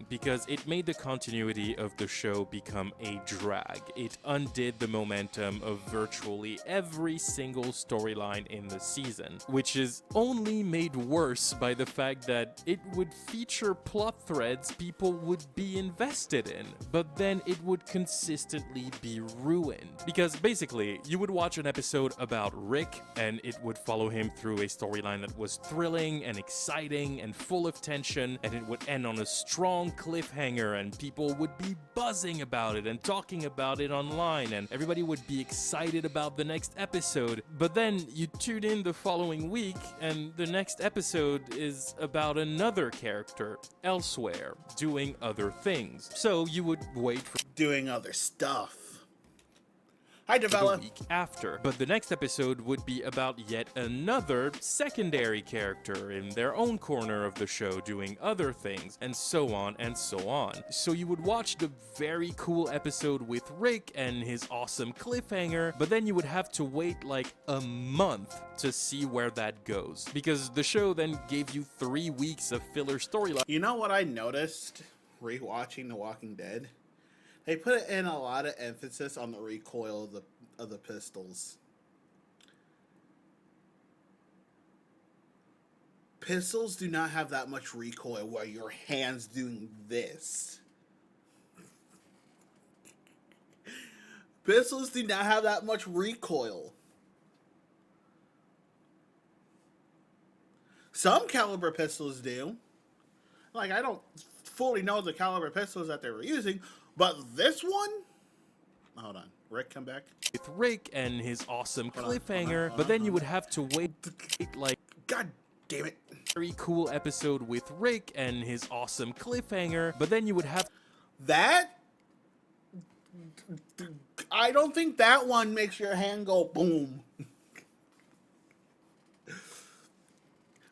Because it made the continuity of the show become a drag. It undid the momentum of virtually every single storyline in the season, which is only made worse by the fact that it would feature plot threads people would be invested in, but then it would consistently be ruined. Because basically, you would watch an episode about Rick, and it would follow him through a storyline that was thrilling and exciting and full of tension, and it would end on a strong cliffhanger, and people would be buzzing about it and talking about it online, and everybody would be excited about the next episode. But then you tune in the following week, and the next episode is about another character elsewhere doing other things. So you would wait for Doing other stuff. Hi, the Devella. week after. But the next episode would be about yet another secondary character in their own corner of the show doing other things, and so on and so on. So you would watch the very cool episode with Rick and his awesome cliffhanger, but then you would have to wait like a month to see where that goes. Because the show then gave you 3 weeks of filler storyline. You know what I noticed rewatching The Walking Dead? They put in a lot of emphasis on the recoil of the pistols. Pistols do not have that much recoil where your hand's doing this. Pistols do not have that much recoil. Some caliber pistols do. Like, I don't fully know the caliber pistols that they were using, but this one? Hold on. Rick, come back. With Rick and his awesome Hold on, cliffhanger, but then you would have to wait like God damn it. very cool episode with Rick and his awesome cliffhanger, but then you would have That? I don't think that one makes your hand go boom.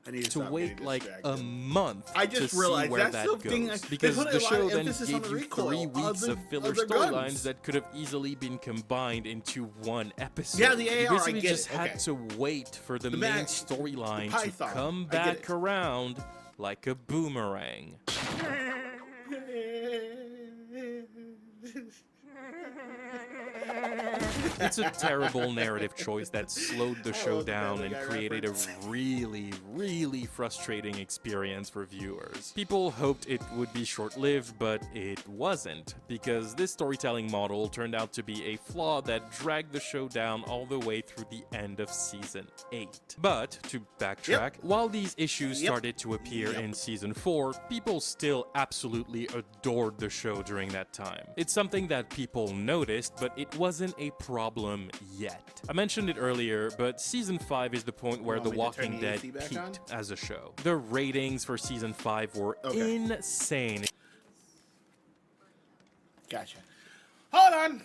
I need to wait like a month I just to realized see where that's that the thing, goes. they Because put a the lot show of then emphasis on gave the you recoil 3 weeks of filler the guns. storylines that could have easily been combined into one episode. Yeah, the You AR, I basically get just it, had okay. to wait for the The main back- storyline the to python, come I get back it. around like a boomerang. It's a terrible narrative choice that slowed the show love the down Family and Guy created a reference. really frustrating experience for viewers. People hoped it would be short-lived, but it wasn't, because this storytelling model turned out to be a flaw that dragged the show down all the way through the end of season 8. But, to backtrack, while these issues Yep. started to appear in season 4, people still absolutely adored the show during that time. It's something that people noticed, but it wasn't a problem yet. I mentioned it earlier, but season 5 is the point where want The me to turn Walking the Dead AC back peaked on? as a show. The ratings for season 5 were Okay. insane. Gotcha. Hold on.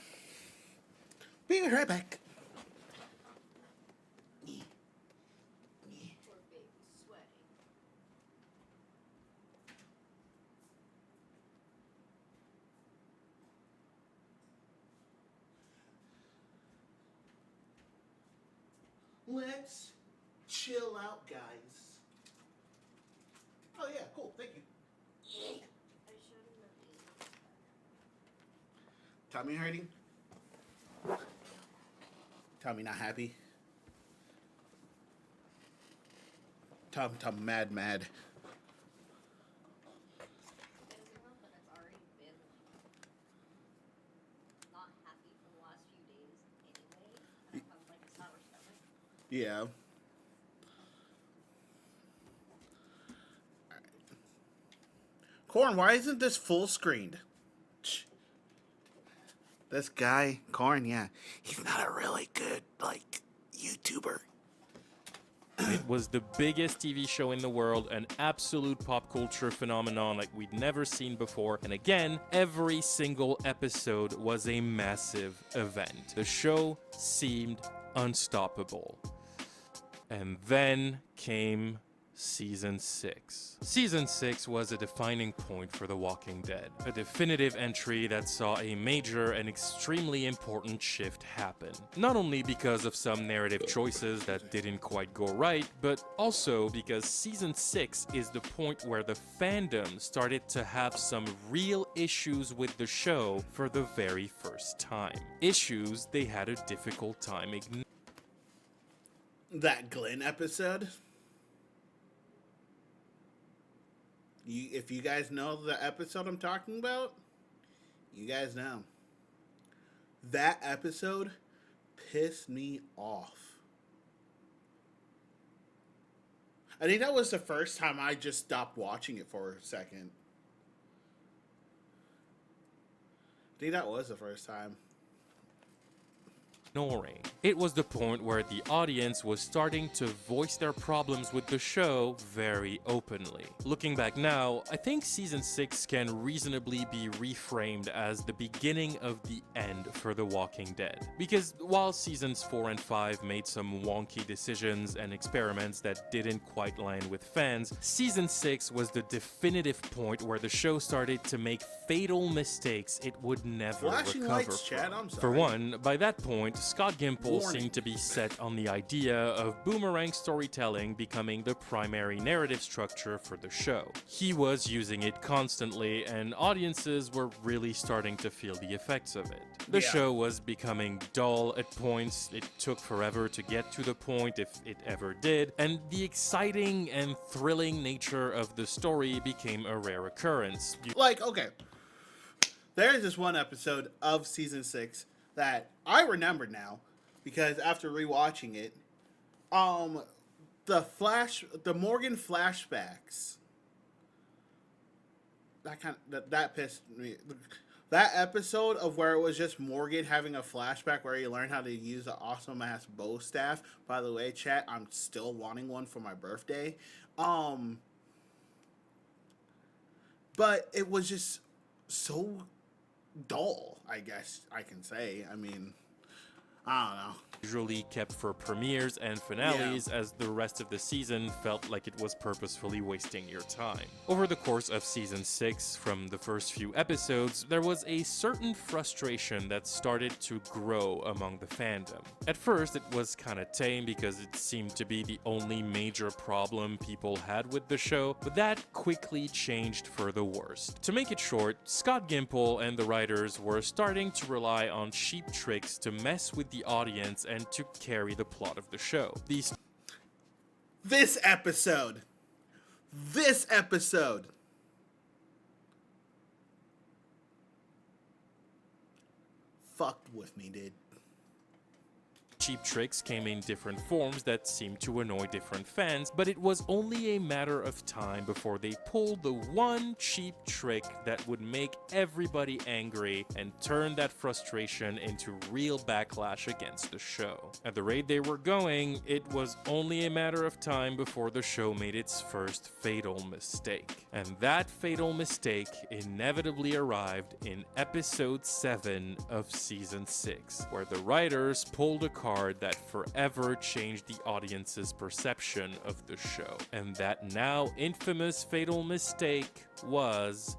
Be right back. Poor baby sweating. Let's chill out, guys. Oh yeah, cool. Thank you. I shouldn't have eaten. Tommy hurting? Tommy not happy? Tom mad. Doesn't help that it's already been not happy for the last few days anyway. And I have like a sour stomach. Yeah. Corn, why isn't this full screened? This guy, Corn, yeah, he's not a really good, like, YouTuber. It was the biggest TV show in the world, an absolute pop culture phenomenon like we'd never seen before. And again, every single episode was a massive event. The show seemed unstoppable. And then came Season 6. Season 6 was a defining point for The Walking Dead, a definitive entry that saw a major and extremely important shift happen. Not only because of some narrative choices that didn't quite go right, but also because Season 6 is the point where the fandom started to have some real issues with the show for the very first time. Issues they had a difficult time ignoring. That Glenn episode. If you guys know the episode I'm talking about, you guys know. That episode pissed me off. I think that was the first time I just stopped watching it for a second. I think that was the first time. It was the point where the audience was starting to voice their problems with the show very openly. Looking back now, I think Season 6 can reasonably be reframed as the beginning of the end for The Walking Dead. Because while Seasons 4 and 5 made some wonky decisions and experiments that didn't quite land with fans, Season 6 was the definitive point where the show started to make fatal mistakes it would never Flashing recover lights, from. Chad, I'm sorry. For one, by that point, Scott Gimple Warning. seemed to be set on the idea of boomerang storytelling becoming the primary narrative structure for the show. He was using it constantly, and audiences were really starting to feel the effects of it. The Yeah. show was becoming dull at points, it took forever to get to the point if it ever did, and the exciting and thrilling nature of the story became a rare occurrence. Like, okay. There's this one episode of Season 6 that I remember now because after rewatching it, the Morgan flashbacks, that pissed me. That episode of where it was just Morgan having a flashback where he learned how to use an awesome ass bow staff. By the way, chat, I'm still wanting one for my birthday. But it was just so dull, I guess I can say. I mean, I don't know. Usually kept for premieres and finales, as the rest of the season felt like it was purposefully wasting your time. Over the course of Season 6, from the first few episodes, there was a certain frustration that started to grow among the fandom. At first, it was kinda tame because it seemed to be the only major problem people had with the show, but that quickly changed for the worst. To make it short, Scott Gimple and the writers were starting to rely on cheap tricks to mess with the audience and to carry the plot of the show. This episode fucked with me, dude. Cheap tricks came in different forms that seemed to annoy different fans, but it was only a matter of time before they pulled the one cheap trick that would make everybody angry and turn that frustration into real backlash against the show. At the rate they were going, it was only a matter of time before the show made its first fatal mistake. And that fatal mistake inevitably arrived in episode 7 of Season 6, where the writers pulled a card that forever changed the audience's perception of the show. And that now infamous fatal mistake was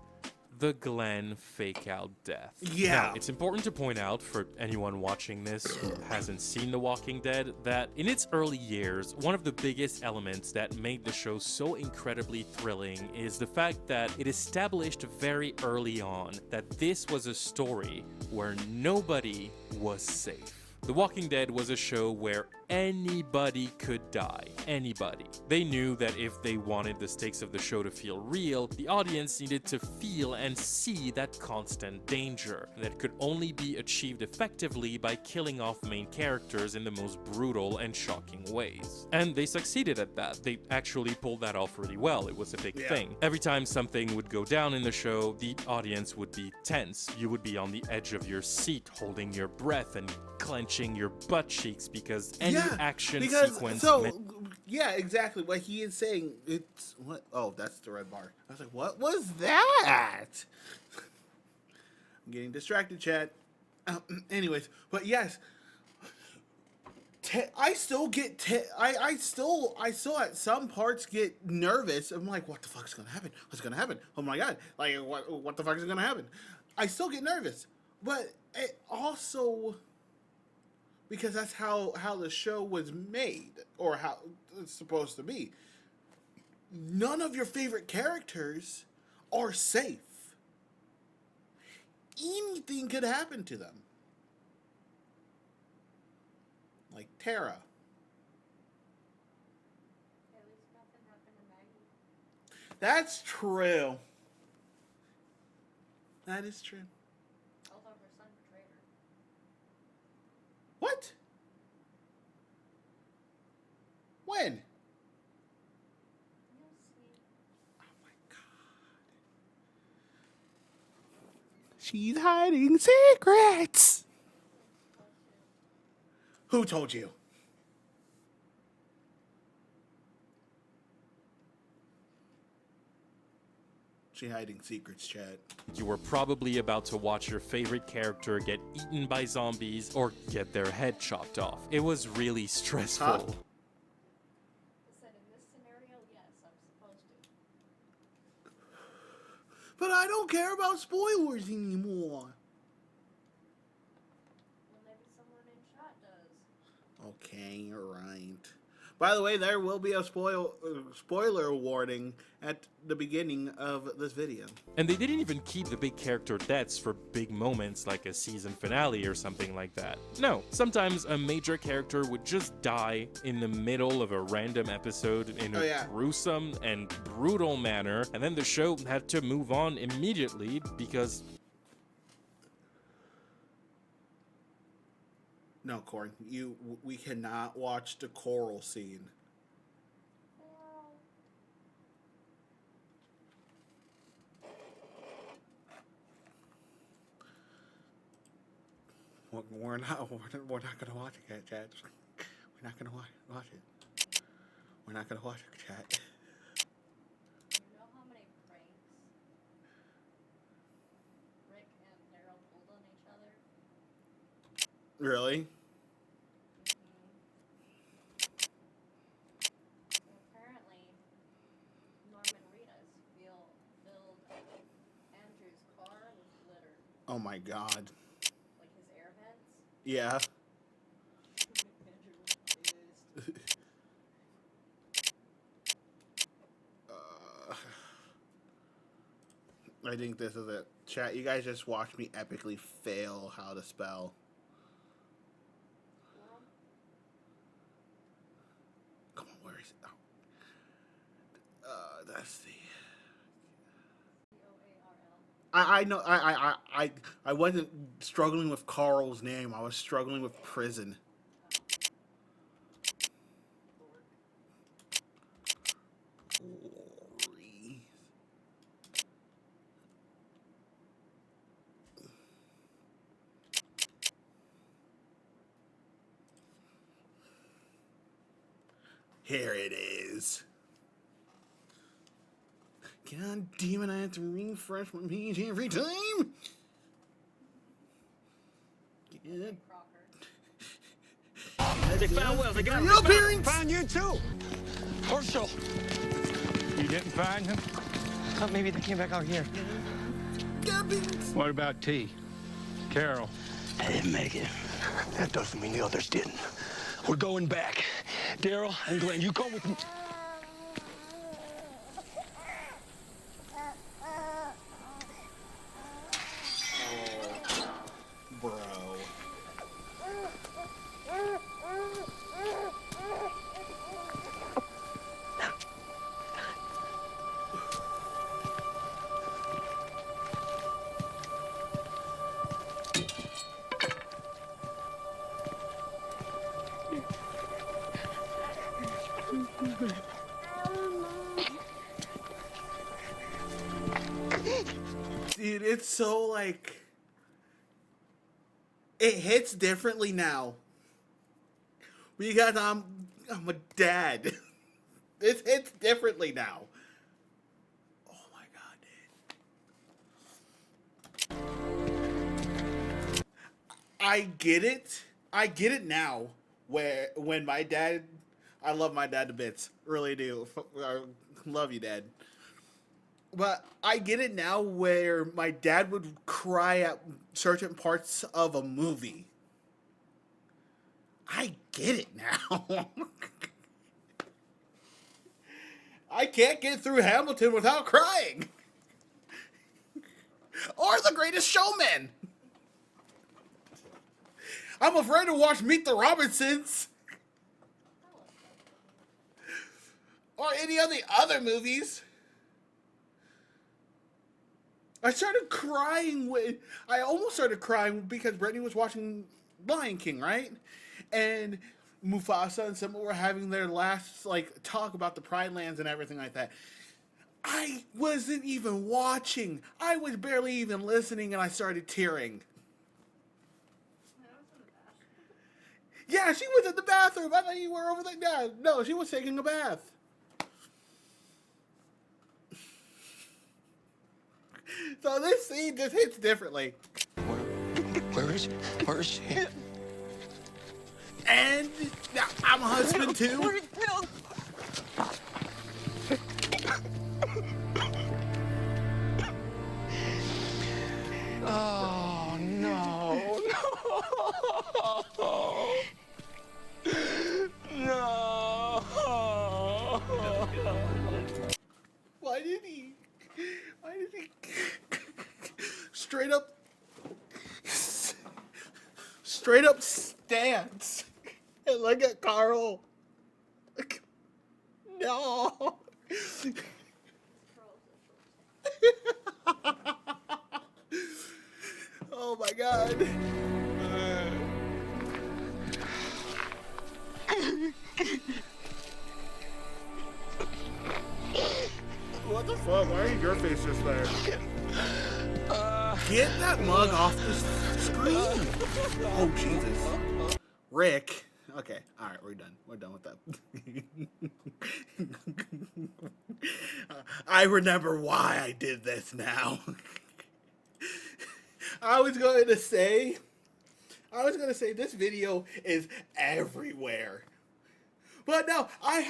the Glenn fake-out death. Yeah. Now, it's important to point out for anyone watching this who hasn't seen The Walking Dead that in its early years, one of the biggest elements that made the show so incredibly thrilling is the fact that it established very early on that this was a story where nobody was safe. The Walking Dead was a show where anybody could die. Anybody. They knew that if they wanted the stakes of the show to feel real, the audience needed to feel and see that constant danger that could only be achieved effectively by killing off main characters in the most brutal and shocking ways. And they succeeded at that. They actually pulled that off really well. It was a big thing. Every time something would go down in the show, the audience would be tense. You would be on the edge of your seat, holding your breath and clenching your butt cheeks because any action sequence. Yeah, exactly. What he is saying, it's what? Oh, that's the red bar. I was like, what was that? I'm getting distracted, chat. Anyways, but yes, I still get I still at some parts get nervous. I'm like, what the fuck is gonna happen? What's gonna happen? Oh my god! Like what the fuck is gonna happen? I still get nervous, but it also because that's how the show was made or how it's supposed to be. None of your favorite characters are safe. Anything could happen to them. Like Tara. At least nothing happened to Maggie. That's true. That is true. Although her son betrayed her. What? When? You'll see. Oh my god. She's hiding secrets. Who told you? She hiding secrets, chat. You were probably about to watch your favorite character get eaten by zombies or get their head chopped off. It was really stressful. Huh? I said in this scenario, yes, I'm supposed to. But I don't care about spoilers anymore. Well, maybe someone in chat does. Okay, alright. By the way, there will be a spoiler warning at the beginning of this video. And they didn't even keep the big character deaths for big moments like a season finale or something like that. No, sometimes a major character would just die in the middle of a random episode in a gruesome and brutal manner, and then the show had to move on immediately because... No, Corn, we cannot watch the coral scene. We're not gonna watch it, chat. We're not gonna watch it. We're not gonna watch it, chat. You know how many pranks Rick and Daryl pulled on each other? Really? Apparently, Norman Reedus filled Andrew's car with glitter. Oh my god. Like his air vents. Yeah. Andrew was pissed. I think this is it. Chat, you guys just watched me epically fail how to spell. Come on, where is it? Oh. That's the... I know I wasn't struggling with Carl's name. I was struggling with prison. Here it is. God damn it, I have to refresh my page every time. God. They found Wells. They got him. Your appearance. Found you too. Herschel. You didn't find him? Thought maybe they came back out here. What about T? Carol? I didn't make it. That doesn't mean the others didn't. We're going back. Daryl and Glenn, you come with me. Bro. Dude, it's so like it hits differently now because I'm a dad. This hits differently now. Oh my god, dude. I get it. I get it now. when my dad, I love my dad to bits, really do. I love you, Dad. But I get it now where my dad would cry at certain parts of a movie. I get it now. I can't get through Hamilton without crying. Or The Greatest Showman. I'm afraid to watch Meet the Robinsons. Or any of the other movies. I almost started crying because Brittany was watching Lion King, right? And Mufasa and Simba were having their last talk about the Pride Lands and everything like that. I wasn't even watching. I was barely even listening, and I started tearing. Yeah, she was in the bathroom. I thought you were over there. Yeah, no, she was taking a bath. So this scene just hits differently. Where is she? Where is she? And I'm a husband too. Oh, no. No. Why did he straight up stance and look at Carl? No. Oh my God. What the fuck? Why is your face just there? Get that mug off the screen. Oh, Jesus. Rick. Okay, alright, we're done. We're done with that. I remember why I did this now. I was going to say this video is everywhere. But no, I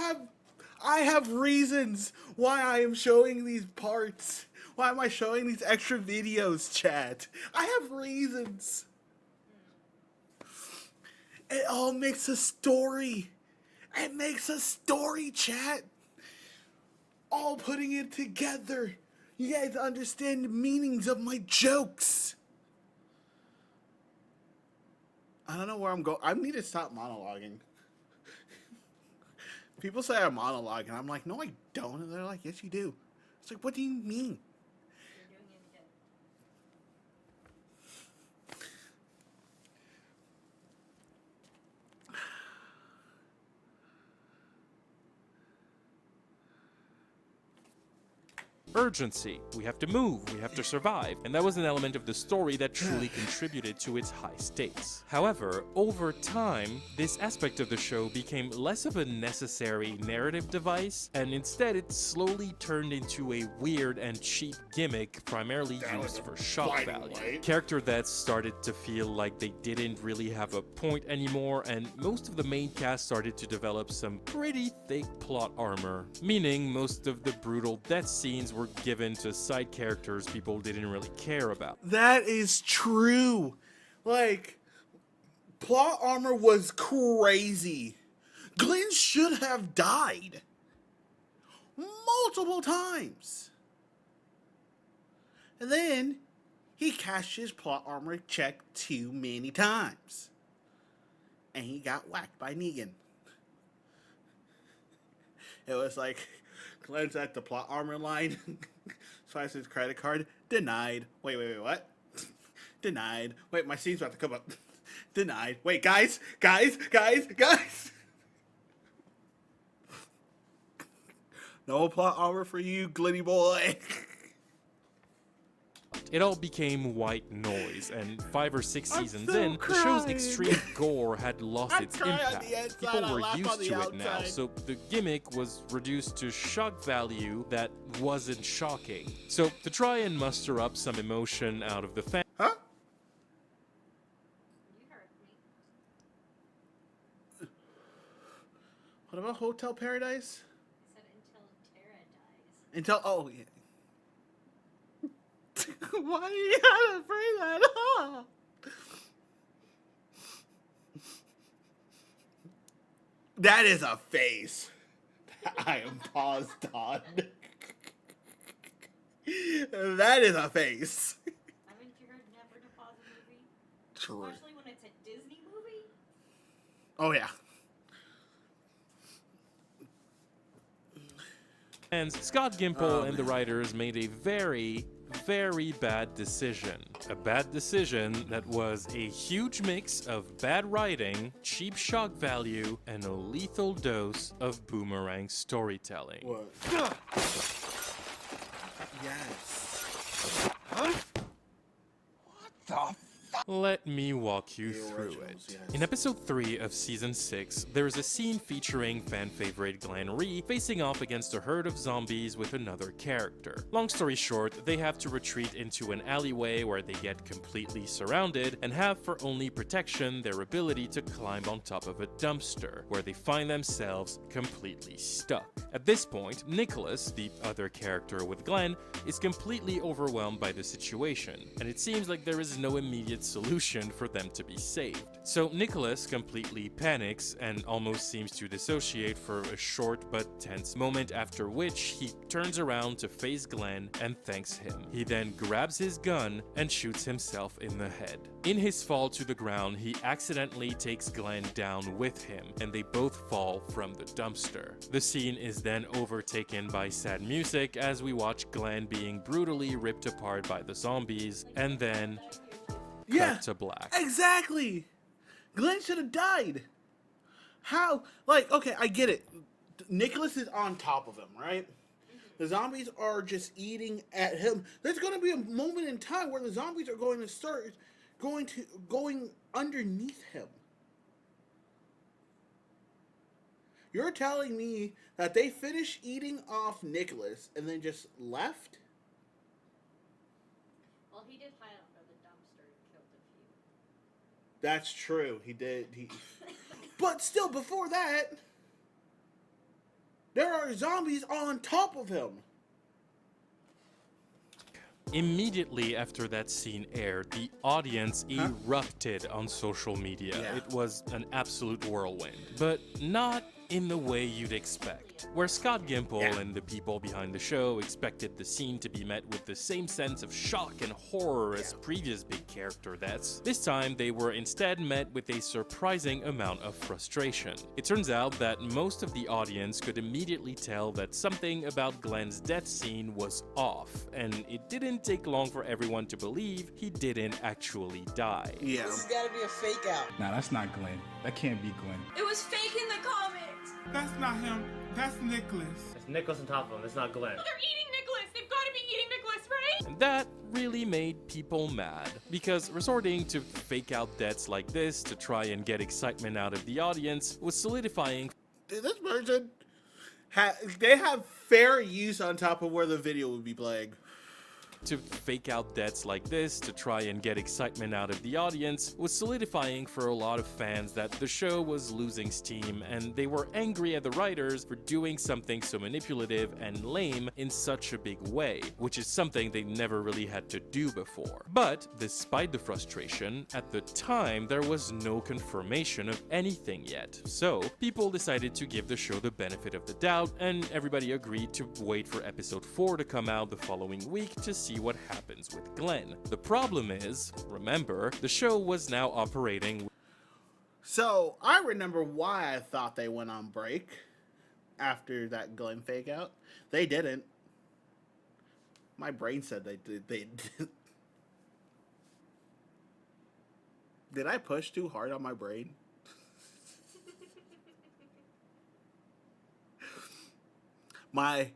have reasons why I am showing these parts. Why am I showing these extra videos, chat? I have reasons. It all makes a story. It makes a story, chat. All putting it together. You guys understand the meanings of my jokes. I don't know where I'm going. I need to stop monologuing. People say I monologue, and I'm like, no, I don't. And they're like, yes, you do. It's like, what do you mean? You're doing it again. Urgency. We have to move, we have to survive, and that was an element of the story that truly contributed to its high stakes. However, over time, this aspect of the show became less of a necessary narrative device, and instead it slowly turned into a weird and cheap gimmick primarily used for shock value. Character that started to feel like they didn't really have a point anymore, and most of the main cast started to develop some pretty thick plot armor, meaning most of the brutal death scenes were given to side characters people didn't really care about. That is true. Like, plot armor was crazy. Glenn should have died multiple times. And then he cashed his plot armor check too many times. And he got whacked by Negan. It was like, Glenn's at the plot armor line, swipes his credit card, denied. Wait, what? Denied. Wait, my scene's about to come up. Denied. Wait, guys. No plot armor for you, Glenny boy. It all became white noise, and 5 or 6 seasons so in, the show's crying. extreme gore had lost I'm its crying on impact. the inside, People I were laugh on used the to it now, outside. so the gimmick was reduced to shock value that wasn't shocking. So to try and muster up some emotion out of the fans, You heard me. What about Hotel Paradise? I said until Tara dies. Until oh yeah. Why you gotta bring that up? That is a face. I am paused on. That is a face. Haven't you heard never to pause a movie? True. Especially when it's a Disney movie? Oh yeah. And Scott Gimple and the writers made a very, very bad decision. A bad decision that was a huge mix of bad writing, cheap shock value, and a lethal dose of boomerang storytelling. What? Yes. Let me walk you The through originals, it. yes. In episode 3 of season 6, there is a scene featuring fan favorite Glenn Rhee facing off against a herd of zombies with another character. Long story short, they have to retreat into an alleyway where they get completely surrounded and have for only protection their ability to climb on top of a dumpster, where they find themselves completely stuck. At this point, Nicholas, the other character with Glenn, is completely overwhelmed by the situation, and it seems like there is no immediate solution for them to be saved. So Nicholas completely panics and almost seems to dissociate for a short but tense moment, after which he turns around to face Glenn and thanks him. He then grabs his gun and shoots himself in the head. In his fall to the ground, he accidentally takes Glenn down with him, and they both fall from the dumpster. The scene is then overtaken by sad music as we watch Glenn being brutally ripped apart by the zombies, and then cut to black. Exactly. Glenn should have died. How? Like, okay, I get it. Nicholas is on top of him, right? The zombies are just eating at him. There's going to be a moment in time where the zombies are going to start going underneath him. You're telling me that they finished eating off Nicholas and then just left? Well, he did hide under the dumpster and killed a few. That's true. He did. But still, before that, there are zombies on top of him. Immediately after that scene aired, the audience erupted on social media. Yeah. It was an absolute whirlwind, but not in the way you'd expect. Where Scott Gimple and the people behind the show expected the scene to be met with the same sense of shock and horror as previous big character deaths, this time they were instead met with a surprising amount of frustration. It turns out that most of the audience could immediately tell that something about Glenn's death scene was off, and it didn't take long for everyone to believe he didn't actually die. Yeah. This has got to be a fake out. Nah, that's not Glenn. That can't be Glenn. It was fake in the comics! That's not him. That's Nicholas. It's Nicholas on top of him. It's not Glenn. They're eating Nicholas! They've got to be eating Nicholas, right? And that really made people mad, because resorting to fake out deaths like this to try and get excitement out of the audience was solidifying. This person, they have fair use on top of where the video would be playing. To fake out deaths like this to try and get excitement out of the audience was solidifying for a lot of fans that the show was losing steam, and they were angry at the writers for doing something so manipulative and lame in such a big way, which is something they never really had to do before. But despite the frustration, at the time there was no confirmation of anything yet, so people decided to give the show the benefit of the doubt, and everybody agreed to wait for episode 4 to come out the following week to see what happens with Glenn. The problem is, remember, the show was now operating. So I remember why I thought they went on break after that Glenn fake out. They didn't. My brain said they did. They did. Did I push too hard on my brain? My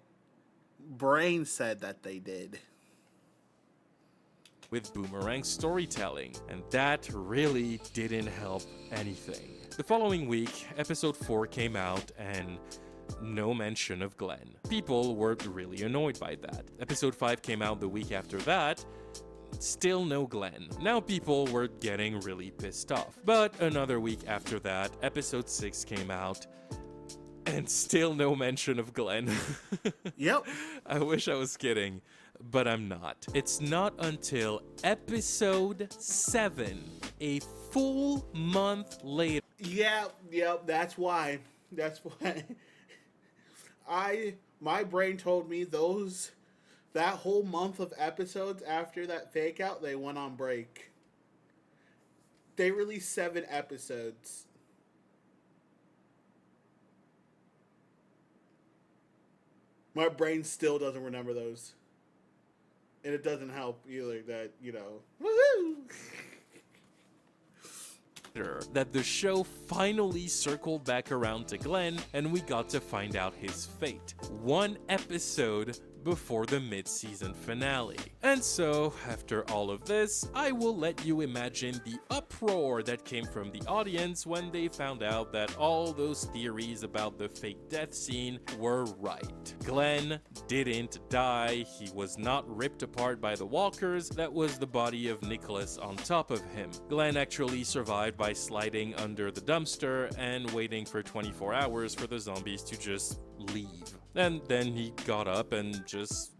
brain said that they did. With boomerang storytelling, and that really didn't help anything. The following week, episode 4 came out, and no mention of Glenn. People were really annoyed by that. Episode 5 came out the week after that, still no Glenn. Now people were getting really pissed off. But another week after that, episode 6 came out, And still no mention of Glenn. Yep. I wish I was kidding, but I'm not. It's not until episode 7, a full month later. Yep, that's why. That's why. My brain told me that whole month of episodes after that fake out, they went on break. They released 7 episodes. My brain still doesn't remember those. And it doesn't help either that, woohoo! That the show finally circled back around to Glenn and we got to find out his fate. 1 episode before the mid-season finale. And so, after all of this, I will let you imagine the uproar that came from the audience when they found out that all those theories about the fake death scene were right. Glenn didn't die, he was not ripped apart by the walkers, that was the body of Nicholas on top of him. Glenn actually survived by sliding under the dumpster and waiting for 24 hours for the zombies to just leave. And then he got up and just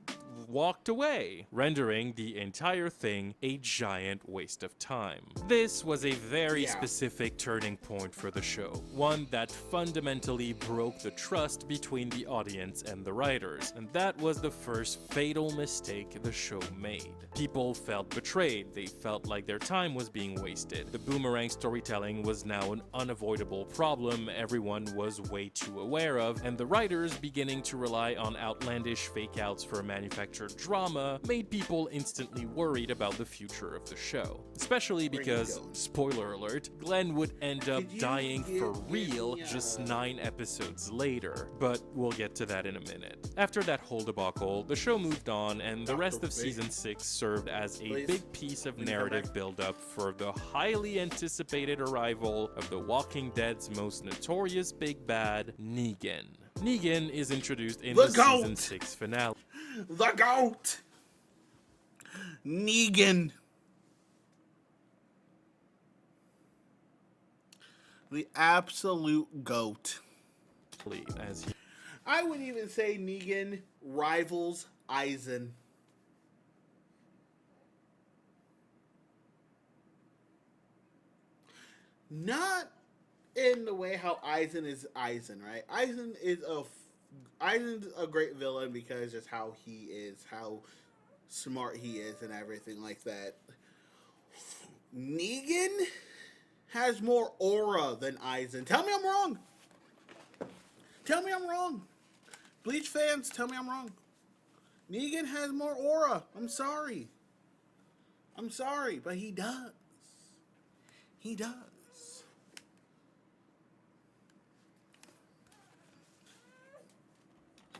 walked away, rendering the entire thing a giant waste of time. This was a very specific turning point for the show, one that fundamentally broke the trust between the audience and the writers, and that was the first fatal mistake the show made. People felt betrayed, they felt like their time was being wasted. The boomerang storytelling was now an unavoidable problem everyone was way too aware of, and the writers beginning to rely on outlandish fake-outs for manufactured drama made people instantly worried about the future of the show. Especially because, spoiler alert, Glenn would end up dying for real just 9 episodes later, but we'll get to that in a minute. After that whole debacle, the show moved on and the rest of season 6 served as a big piece of narrative build-up for the highly anticipated arrival of The Walking Dead's most notorious big bad, Negan. Negan is introduced in the season 6 finale. The GOAT! Negan. The absolute GOAT. I would even say Negan rivals Eisen. Not in the way how Eisen is Eisen, right? Eisen's a great villain because just how he is, how smart he is, and everything like that. Negan has more aura than Eisen. Tell me I'm wrong. Tell me I'm wrong. Bleach fans, tell me I'm wrong. Negan has more aura. I'm sorry. I'm sorry, but he does. He does.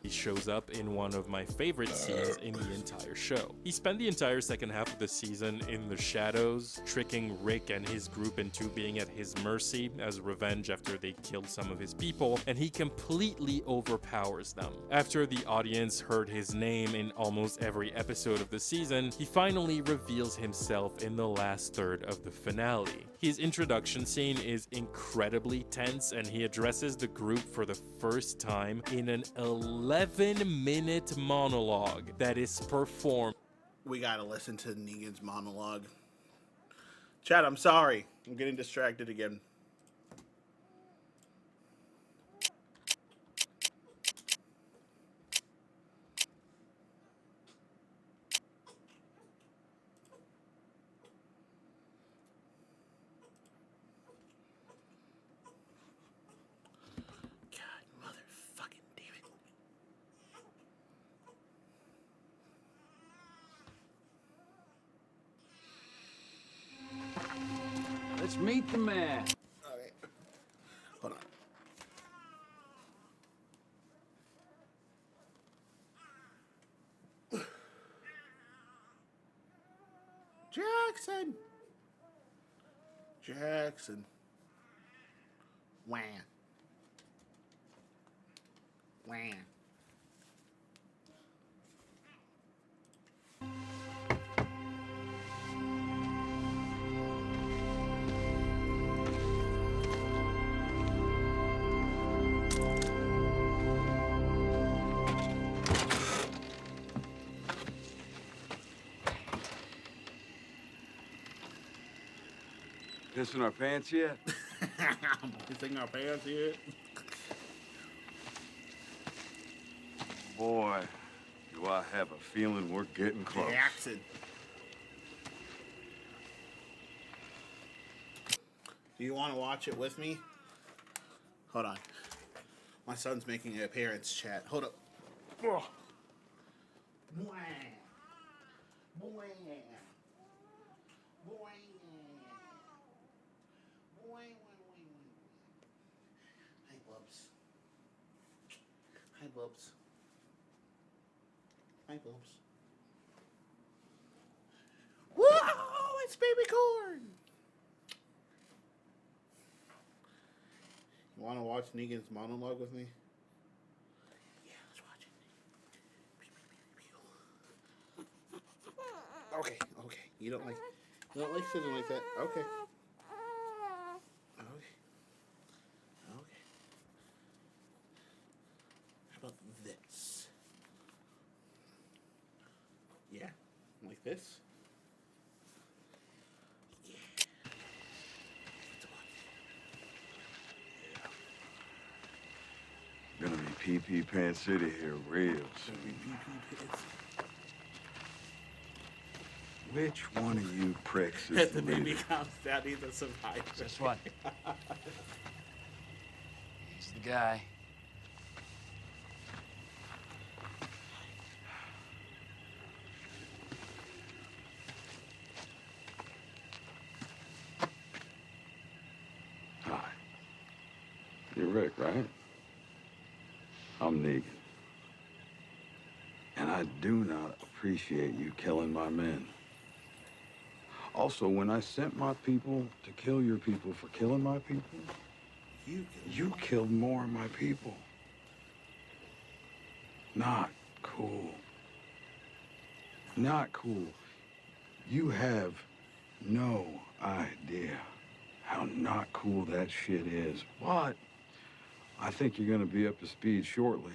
He shows up in one of my favorite scenes in the entire show. He spent the entire second half of the season in the shadows, tricking Rick and his group into being at his mercy as revenge after they killed some of his people, and he completely overpowers them. After the audience heard his name in almost every episode of the season, he finally reveals himself in the last third of the finale. His introduction scene is incredibly tense, and he addresses the group for the first time in an 11-minute monologue that is performed. We gotta listen to Negan's monologue. Chad, I'm sorry. I'm getting distracted again. Let's meet the man. All right. Hold on. Jackson. Jackson. Wham. Wham. Pissing our pants yet? Pissing our pants here. Boy, do I have a feeling we're getting close. Jackson. Do you want to watch it with me? Hold on. My son's making an appearance, chat. Hold up. Oh. Hi, Bubs. Hi, Bubs. Hi, Bubs. Whoa! It's baby corn! You want to watch Negan's monologue with me? Yeah, let's watch it. Okay, okay. You don't like sitting like that? Okay. Okay. Okay. How about this? Yeah, like this. Gonna be PP Pants City here real soon. Which one of you pricks is If the the baby leader? comes down, he's a survivor. Guess what? He's the guy. Hi. You're Rick, right? I'm Negan. And I do not appreciate you killing my men. Also, when I sent my people to kill your people for killing my people, you killed more of my people. Not cool. Not cool. You have no idea how not cool that shit is. But I think you're gonna be up to speed shortly.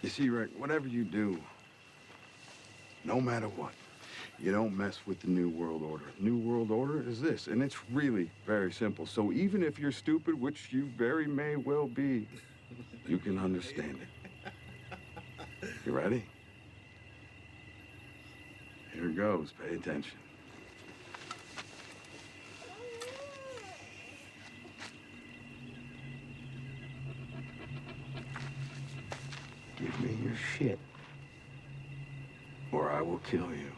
You see, Rick, whatever you do, no matter what, you don't mess with the New World Order. New World Order is this, and it's really very simple. So even if you're stupid, which you very may well be, you can understand it. You ready? Here goes. Pay attention. Give me your shit, or I will kill you.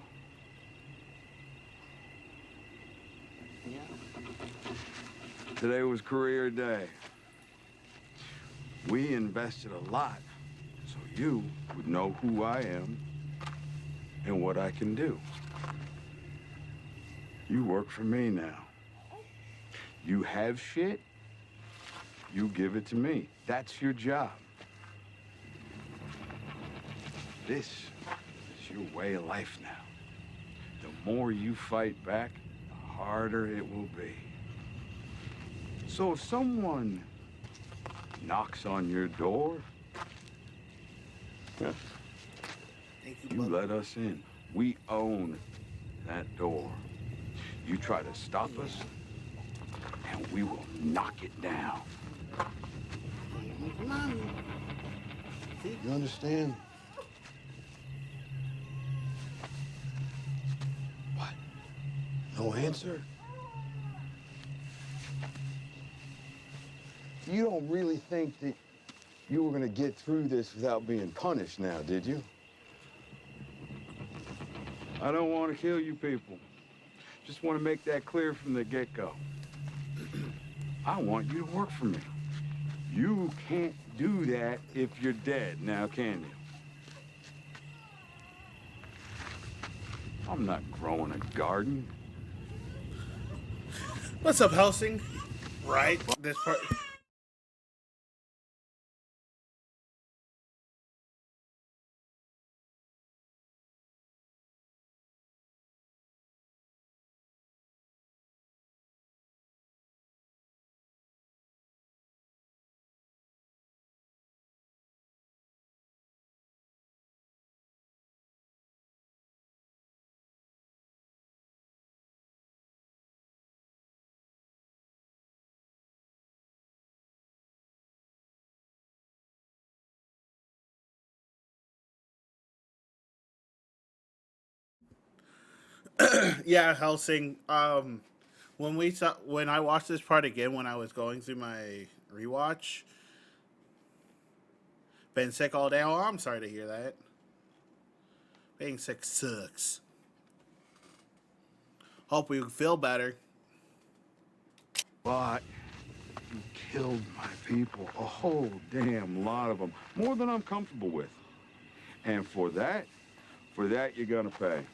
Today was career day. We invested a lot so you would know who I am and what I can do. You work for me now. You have shit, you give it to me. That's your job. This is your way of life now. The more you fight back, the harder it will be. So if someone knocks on your door, you let us in. We own that door. You try to stop us, and we will knock it down. You understand? What? No answer? You don't really think that you were gonna get through this without being punished now, did you? I don't want to kill you people. Just want to make that clear from the get-go. I want you to work for me. You can't do that if you're dead, now can you? I'm not growing a garden. What's up, Helsing? Right? This part. Yeah, Helsing. When I watched this part again when I was going through my rewatch, been sick all day. Oh, I'm sorry to hear that. Being sick sucks. Hope you feel better. But you killed my people, a whole damn lot of them, more than I'm comfortable with. And for that you're gonna pay.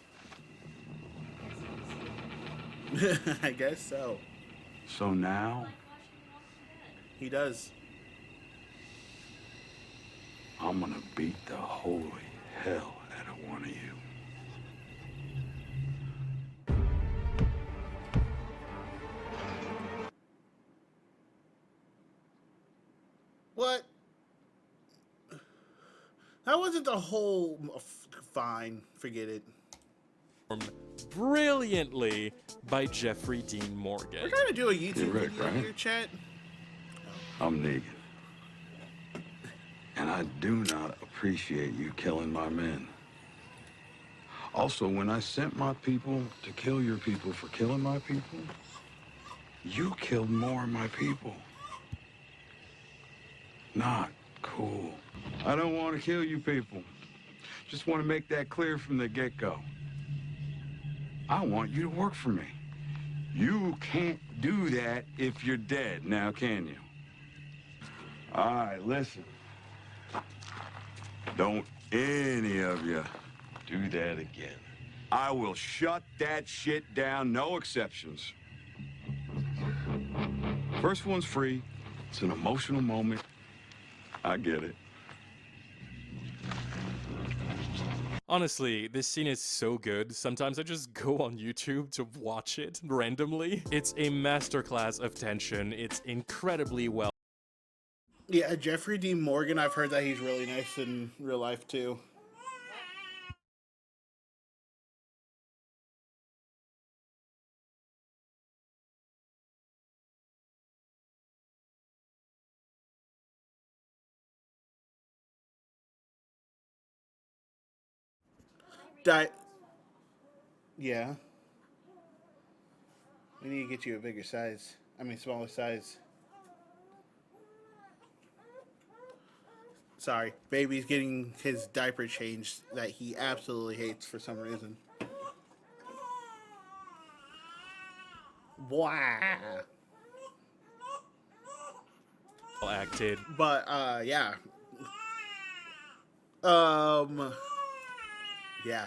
I guess so. So now He does. I'm gonna beat the holy hell out of one of you. What? That wasn't the whole. Fine, forget it. Brilliantly by Jeffrey Dean Morgan. We're trying to do a YouTube You're Rick, video right? here, chat. I'm Negan. And I do not appreciate you killing my men. Also, when I sent my people to kill your people for killing my people, you killed more of my people. Not cool. I don't want to kill you people. Just want to make that clear from the get-go. I want you to work for me. You can't do that if you're dead, now can you? All right, listen. Don't any of you do that again. I will shut that shit down, no exceptions. First one's free. It's an emotional moment. I get it. Honestly, this scene is so good, sometimes I just go on YouTube to watch it randomly. It's a masterclass of tension, it's incredibly well. Yeah, Jeffrey Dean Morgan, I've heard that he's really nice in real life too. Yeah. We need to get you a bigger size. I mean, smaller size. Sorry. Baby's getting his diaper changed that he absolutely hates for some reason. Wow. Acted. But, yeah. Yeah.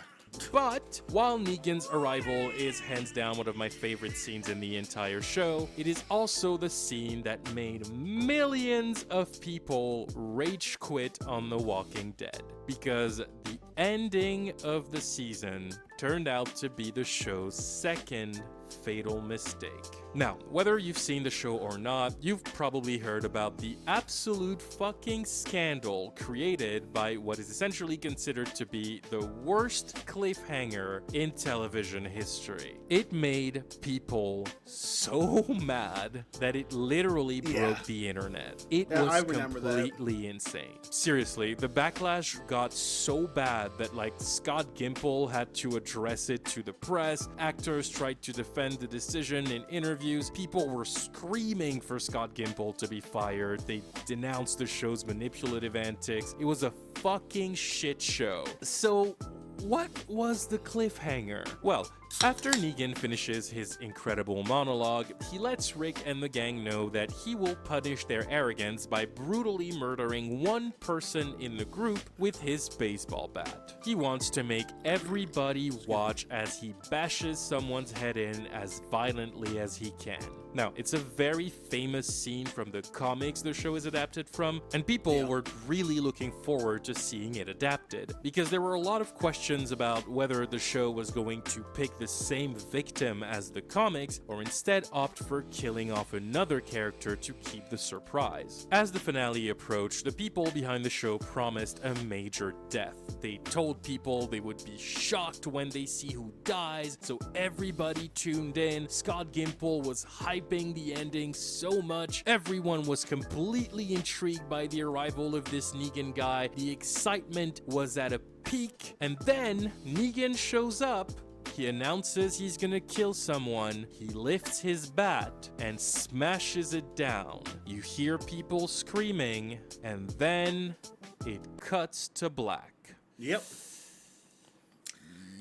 But while Negan's arrival is hands down one of my favorite scenes in the entire show, it is also the scene that made millions of people rage quit on The Walking Dead. Because the ending of the season turned out to be the show's second fatal mistake. Now, whether you've seen the show or not, you've probably heard about the absolute fucking scandal created by what is essentially considered to be the worst cliffhanger in television history. It made people so mad that it literally broke the internet. It was completely insane. Seriously, the backlash got so bad that like Scott Gimple had to address it to the press, actors tried to defend the decision in interviews, people were screaming for Scott Gimple to be fired, they denounced the show's manipulative antics. It was a fucking shit show. So what was the cliffhanger? Well, after Negan finishes his incredible monologue, he lets Rick and the gang know that he will punish their arrogance by brutally murdering one person in the group with his baseball bat. He wants to make everybody watch as he bashes someone's head in as violently as he can. Now, it's a very famous scene from the comics the show is adapted from, and people were really looking forward to seeing it adapted, because there were a lot of questions about whether the show was going to pick the same victim as the comics, or instead opt for killing off another character to keep the surprise. As the finale approached, the people behind the show promised a major death. They told people they would be shocked when they see who dies, so everybody tuned in. Scott Gimple was hyping the ending so much. Everyone was completely intrigued by the arrival of this Negan guy. The excitement was at a peak, and then Negan shows up. he announces he's gonna kill someone, he lifts his bat and smashes it down. You hear people screaming, and then it cuts to black. Yep.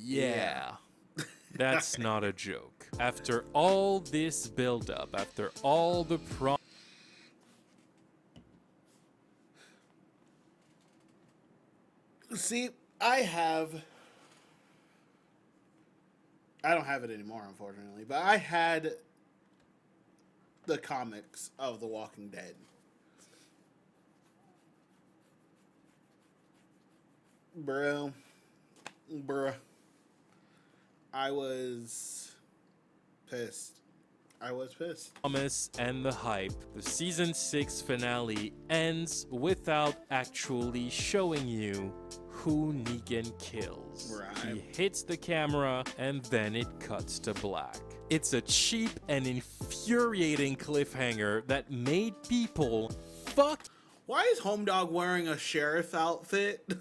Yeah. That's not a joke. After all this build-up, after all the See, I don't have it anymore, unfortunately, but I had the comics of The Walking Dead. Bruh. I was pissed. promise and the hype, the season 6 finale ends without actually showing you who Negan kills. Right. He hits the camera and then it cuts to black. It's a cheap and infuriating cliffhanger that made people fuck. Why is Home Dog wearing a sheriff outfit?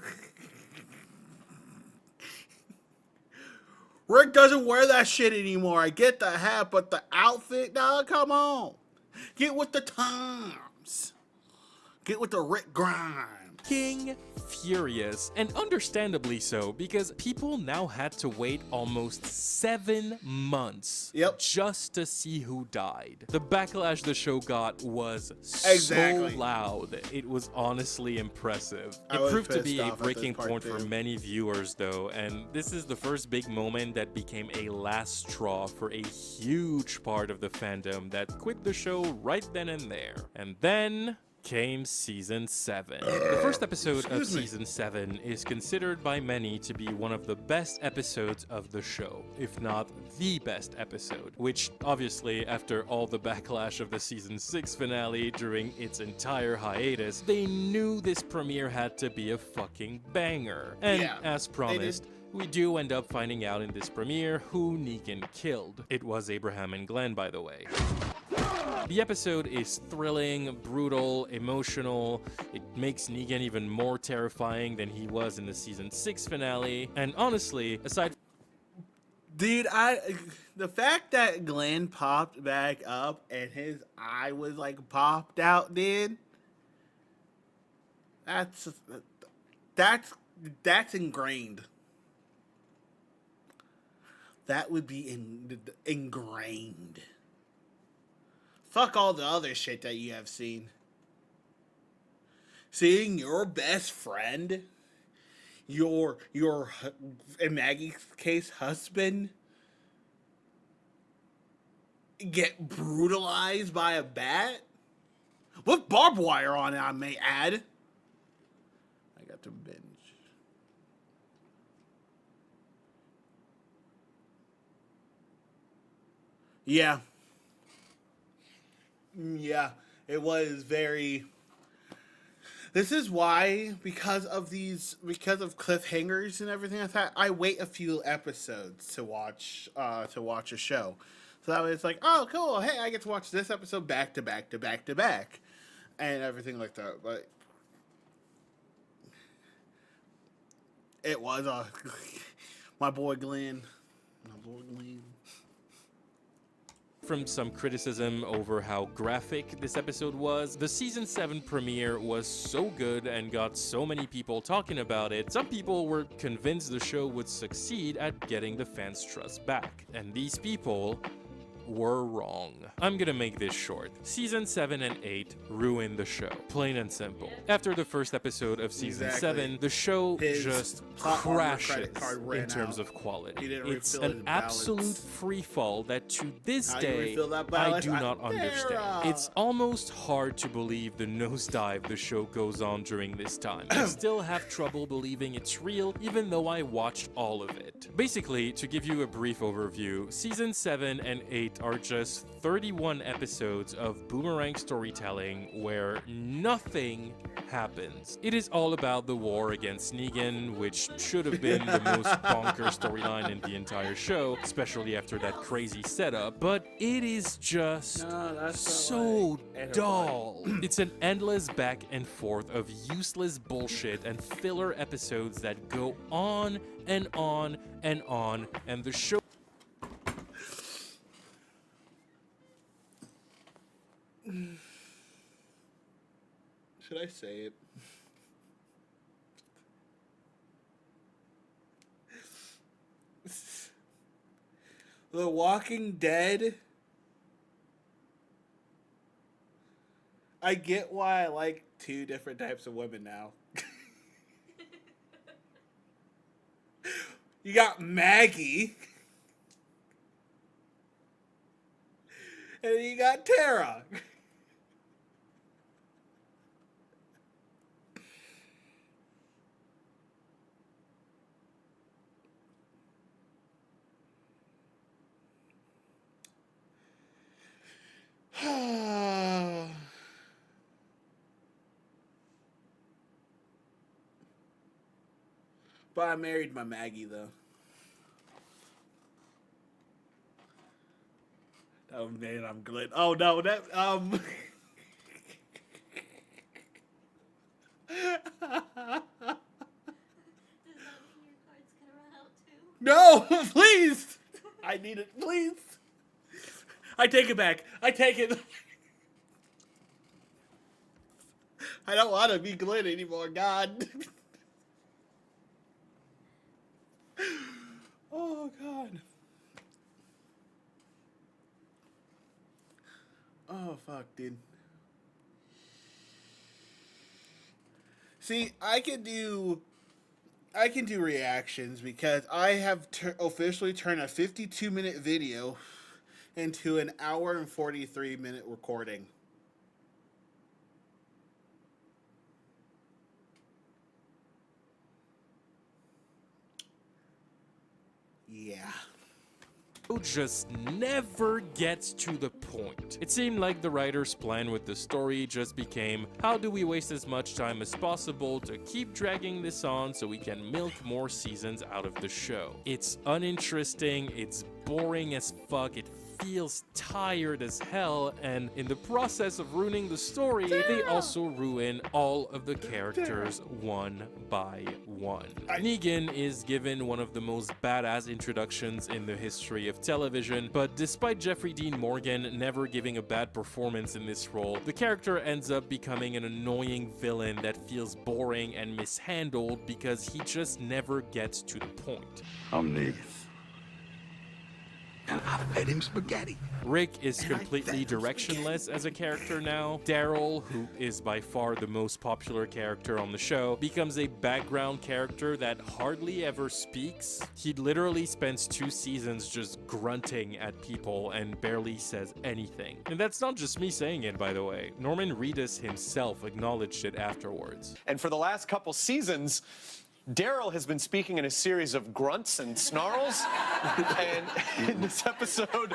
Rick doesn't wear that shit anymore. I get the hat, but the outfit, dog, come on. Get with the times. Get with the Rick grind. King furious, and understandably so, because people now had to wait almost 7 months just to see who died. The backlash the show got was so loud. It was honestly impressive. It proved to be a breaking point for many viewers though, and this is the first big moment that became a last straw for a huge part of the fandom that quit the show right then and there. And then came season 7. The first episode of season 7 is considered by many to be one of the best episodes of the show, if not the best episode, which obviously after all the backlash of the season 6 finale during its entire hiatus, they knew this premiere had to be a fucking banger. And as promised, we do end up finding out in this premiere who Negan killed. It was Abraham and Glenn, by the way. The episode is thrilling, brutal, emotional. It makes Negan even more terrifying than he was in the season 6 finale. And honestly, aside Dude, the fact that Glenn popped back up and his eye was like popped out, dude. That's ingrained. That would be ingrained. Fuck all the other shit that you have seen. Seeing your best friend, your in Maggie's case, husband, get brutalized by a bat with barbed wire on it, I may add. I got to binge. Yeah. Yeah, it was very... This is why, because of cliffhangers and everything like that, I wait a few episodes to watch a show. So that way it's like, oh, cool, hey, I get to watch this episode back to back to back to back, and everything like that. But it was my boy Glenn. From some criticism over how graphic this episode was, the season 7 premiere was so good and got so many people talking about it, some people were convinced the show would succeed at getting the fans' trust back. And these people were wrong. I'm gonna make this short. Season 7 and 8 ruined the show. Plain and simple. After the first episode of season 7, the show just crashes in terms of quality. It's an absolute free fall that to this day I do not understand. It's almost hard to believe the nosedive the show goes on during this time. I still have trouble believing it's real, even though I watched all of it. Basically, to give you a brief overview, season 7 and 8 are just 31 episodes of boomerang storytelling where nothing happens. It is all about the war against Negan, which should have been the most bonkers storyline in the entire show, especially after that crazy setup, but it is just so dull. It's an endless back and forth of useless bullshit and filler episodes that go on and on and on, and the show Should I say it? The Walking Dead. I get why I like two different types of women now. You got Maggie. And you got Tara. But I married my Maggie, though. Oh man, I'm glad. Oh no, that No, please. I need it, please. I take it back. I take it. I don't want to be Glenn anymore, God. Oh, God. Oh, fuck, dude. See, I can do reactions because I have officially turned a 52-minute video into an hour and 43-minute recording. Yeah. Just never gets to the point. It seemed like the writer's plan with the story just became, how do we waste as much time as possible to keep dragging this on so we can milk more seasons out of the show. It's uninteresting, it's boring as fuck, it feels tired as hell, and in the process of ruining the story, they also ruin all of the characters one by one. Negan is given one of the most badass introductions in the history of television, but despite Jeffrey Dean Morgan never giving a bad performance in this role, the character ends up becoming an annoying villain that feels boring and mishandled because he just never gets to the point. I'm Negan. And I fed him spaghetti. Rick is completely directionless as a character now. Daryl, who is by far the most popular character on the show, becomes a background character that hardly ever speaks. He literally spends 2 seasons just grunting at people and barely says anything. And that's not just me saying it, by the way. Norman Reedus himself acknowledged it afterwards. And for the last couple seasons, Daryl has been speaking in a series of grunts and snarls, and in this episode,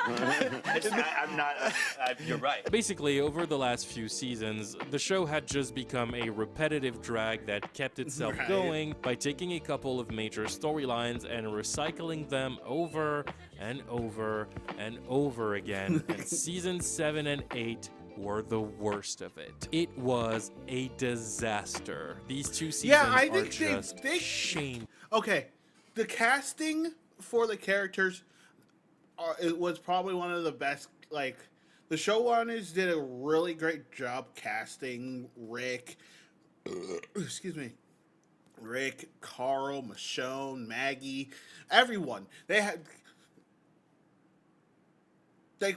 You're right. Basically, over the last few seasons, the show had just become a repetitive drag that kept itself going by taking a couple of major storylines and recycling them over and over and over again. And seasons 7 and 8 were the worst of it. It was a disaster. These 2 seasons I are think just they shame. Okay, the casting for the characters, it was probably one of the best. Like, the showrunners did a really great job casting Rick. Excuse me. Rick, Carl, Michonne, Maggie, everyone. They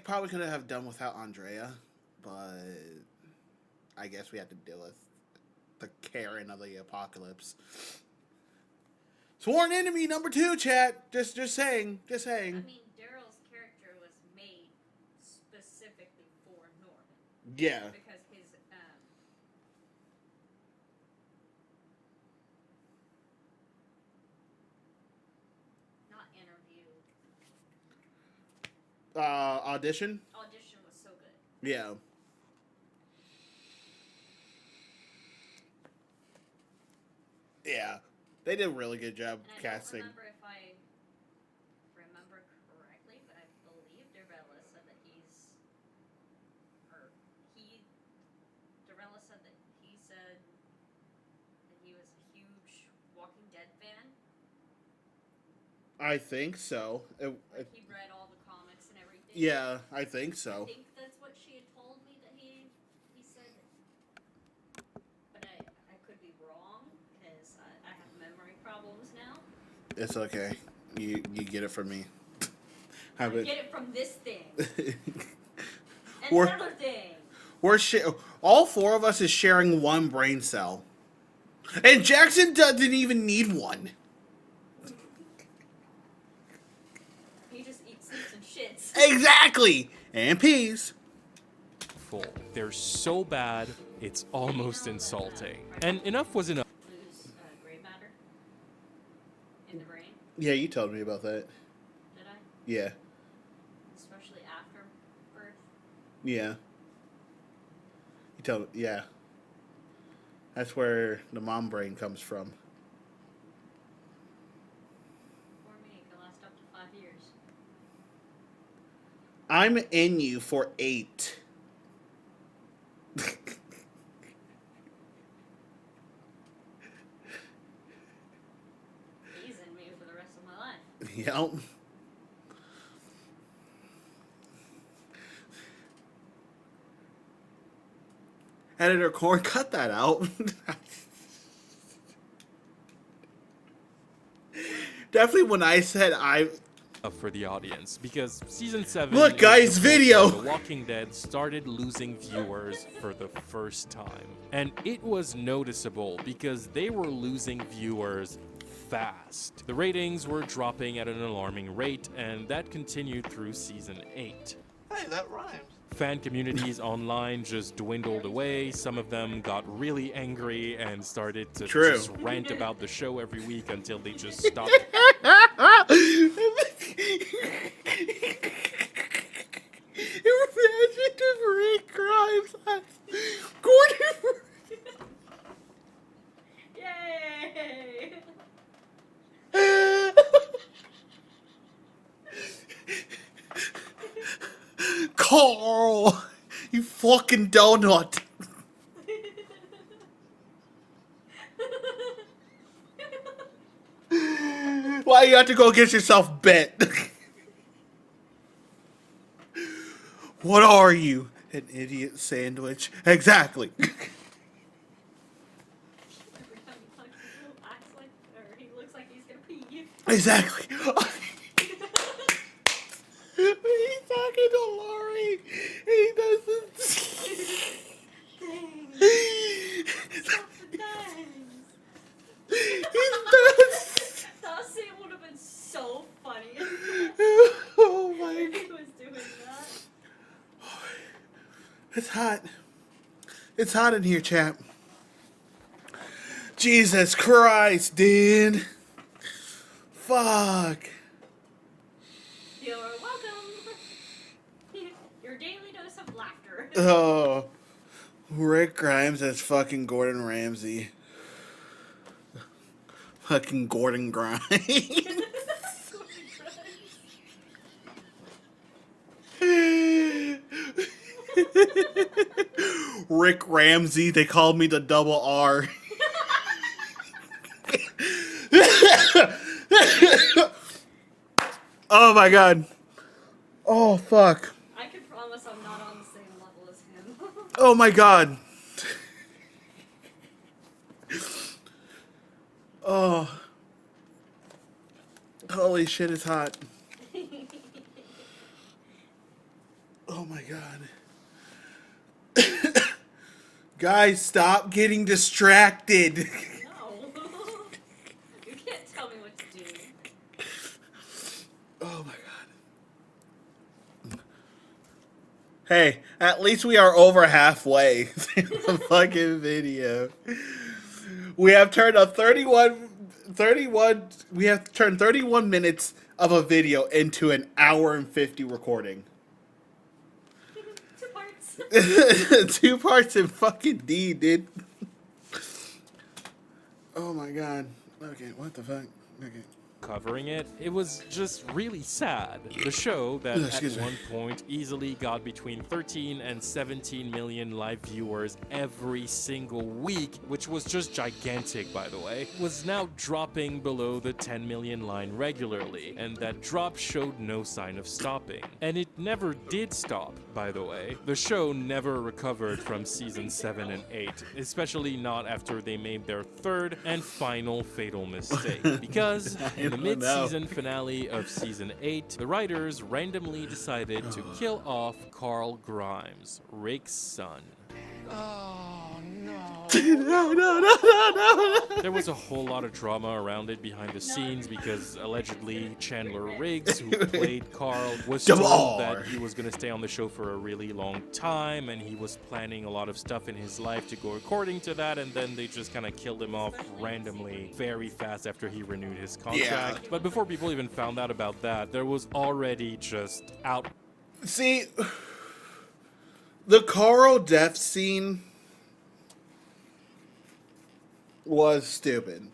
probably could have done without Andrea, but I guess we had to deal with the Karen of the apocalypse. Sworn enemy number 2, chat. Just saying. I mean, Daryl's character was made specifically for Norman. Yeah. Because his not interview. Audition? Audition was so good. Yeah. Yeah. They did a really good job casting. I don't remember if I remember correctly, but I believe Darella said that Darella said that he said that he was a huge Walking Dead fan. I think so. Like he read all the comics and everything. Yeah, I think so. I think that's what she had told me that he said. It's okay. You get it from me. I get it from this thing. And We're- another thing. All four of us is sharing one brain cell. And Jackson doesn't even need one. He just eats, sleeps, and shits. Exactly! And peas. Full. They're so bad, it's almost insulting. And enough was enough. Lose gray matter in the brain. Yeah, you told me about that. Did I? Yeah. Especially after birth. Yeah. Yeah. That's where the mom brain comes from. For me, it can last up to 5 years. I'm in you for 8. He's in me for the rest of my life. Yep. Editor Corn, cut that out. Definitely when I said For the audience, because season 7 Look, guys, is the point video. where The Walking Dead started losing viewers for the first time. And it was noticeable because they were losing viewers fast. The ratings were dropping at an alarming rate, and that continued through season 8. Hey, that rhymes. Fan communities online just dwindled away. Some of them got really angry and started to True. just rant about the show every week until they just stopped. Imagine if Rick Grimes has Gordon. Yay! Carl, you fucking donut. Why you have to go get yourself bit? What are you? An idiot sandwich. Exactly. He looks like he's gonna pee. Exactly. He's talking to Laurie. He doesn't. Stop the things. He's done. That scene would have been so funny. Oh my If god. he was doing that. It's hot. It's hot in here, chap. Jesus Christ, dude. Fuck. You're welcome. Your daily dose of laughter. Oh. Rick Grimes as fucking Gordon Ramsay. Fucking Gordon Grimes. Rick Ramsey, they called me the double R. Oh my god. Oh fuck. I can promise I'm not on the same level as him. Oh my god. Oh. Holy shit, it's hot. Oh my god. Guys, stop getting distracted. No. You can't tell me what to do. Oh my god. Hey, at least we are over halfway through the fucking video. We have turned a 31 minutes of a video into an hour and 50 recording. 2 parts. 2 parts in fucking D, dude. Oh my god. Okay, what the fuck? Okay. Covering it, it was just really sad. The show that at Excuse me. one point easily got between 13 and 17 million live viewers every single week, which was just gigantic by the way, was now dropping below the 10 million line regularly, and that drop showed no sign of stopping. And it never did stop, by the way. The show never recovered from season 7 and 8, especially not after they made their third and final fatal mistake, because the mid-season finale of season 8, the writers randomly decided to kill off Carl Grimes, Rick's son. Oh, no. There was a whole lot of drama around it behind the scenes because allegedly Chandler Riggs, who played Carl, was told that he was going to stay on the show for a really long time, and he was planning a lot of stuff in his life to go according to that, and then they just kind of killed him off randomly very fast after he renewed his contract. Yeah. But before people even found out about that, there was already just out. See, the Carl death scene was stupid.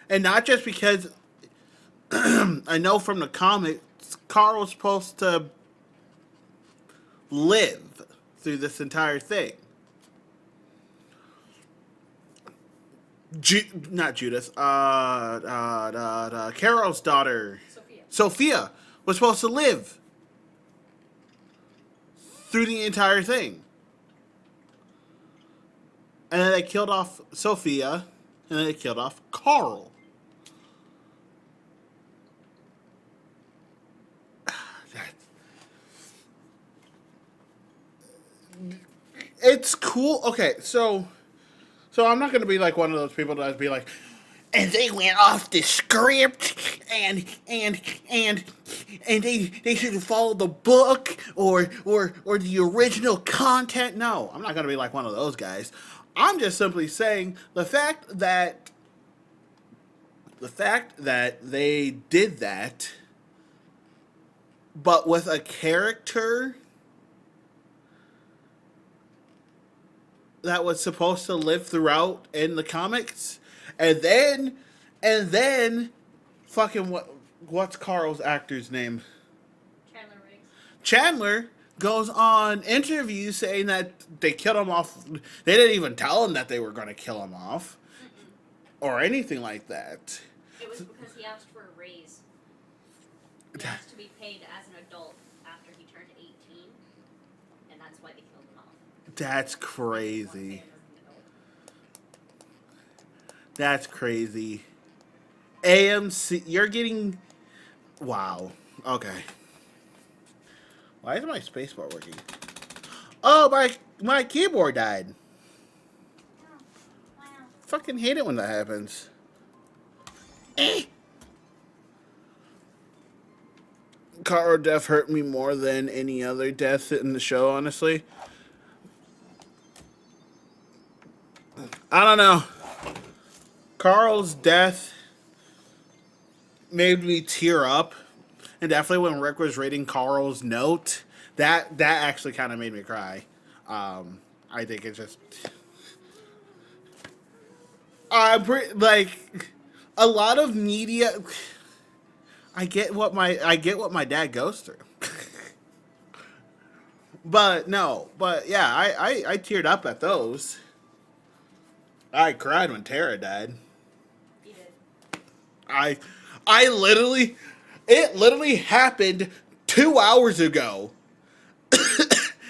And not just because I know from the comics, Carl was supposed to live through this entire thing. Not Judith. Carol's daughter, Sophia, was supposed to live through the entire thing. And then they killed off Sophia, and then they killed off Carl. It's cool. Okay, so I'm not going to be like one of those people that be like, and they went off the script, and they should have followed the book or the original content. No, I'm not gonna be like one of those guys. I'm just simply saying the fact that they did that, but with a character that was supposed to live throughout in the comics. And then, fucking what's Carl's actor's name? Chandler Riggs. Chandler goes on interviews saying that they killed him off. They didn't even tell him that they were going to kill him off, or anything like that. It was because he asked for a raise. He asked to be paid as an adult after he turned 18, and that's why they killed him off. That's crazy. That's crazy. AMC, you're getting... Wow. Okay. Why is my spacebar working? Oh, my keyboard died. Fucking hate it when that happens. Carl death hurt me more than any other death in the show, honestly. I don't know. Carl's death made me tear up, and definitely when Rick was reading Carl's note, that actually kind of made me cry. I think it just, like a lot of media. I get what my dad goes through, but yeah, I teared up at those. I cried when Tara died. He did. I literally, it literally happened 2 hours ago, and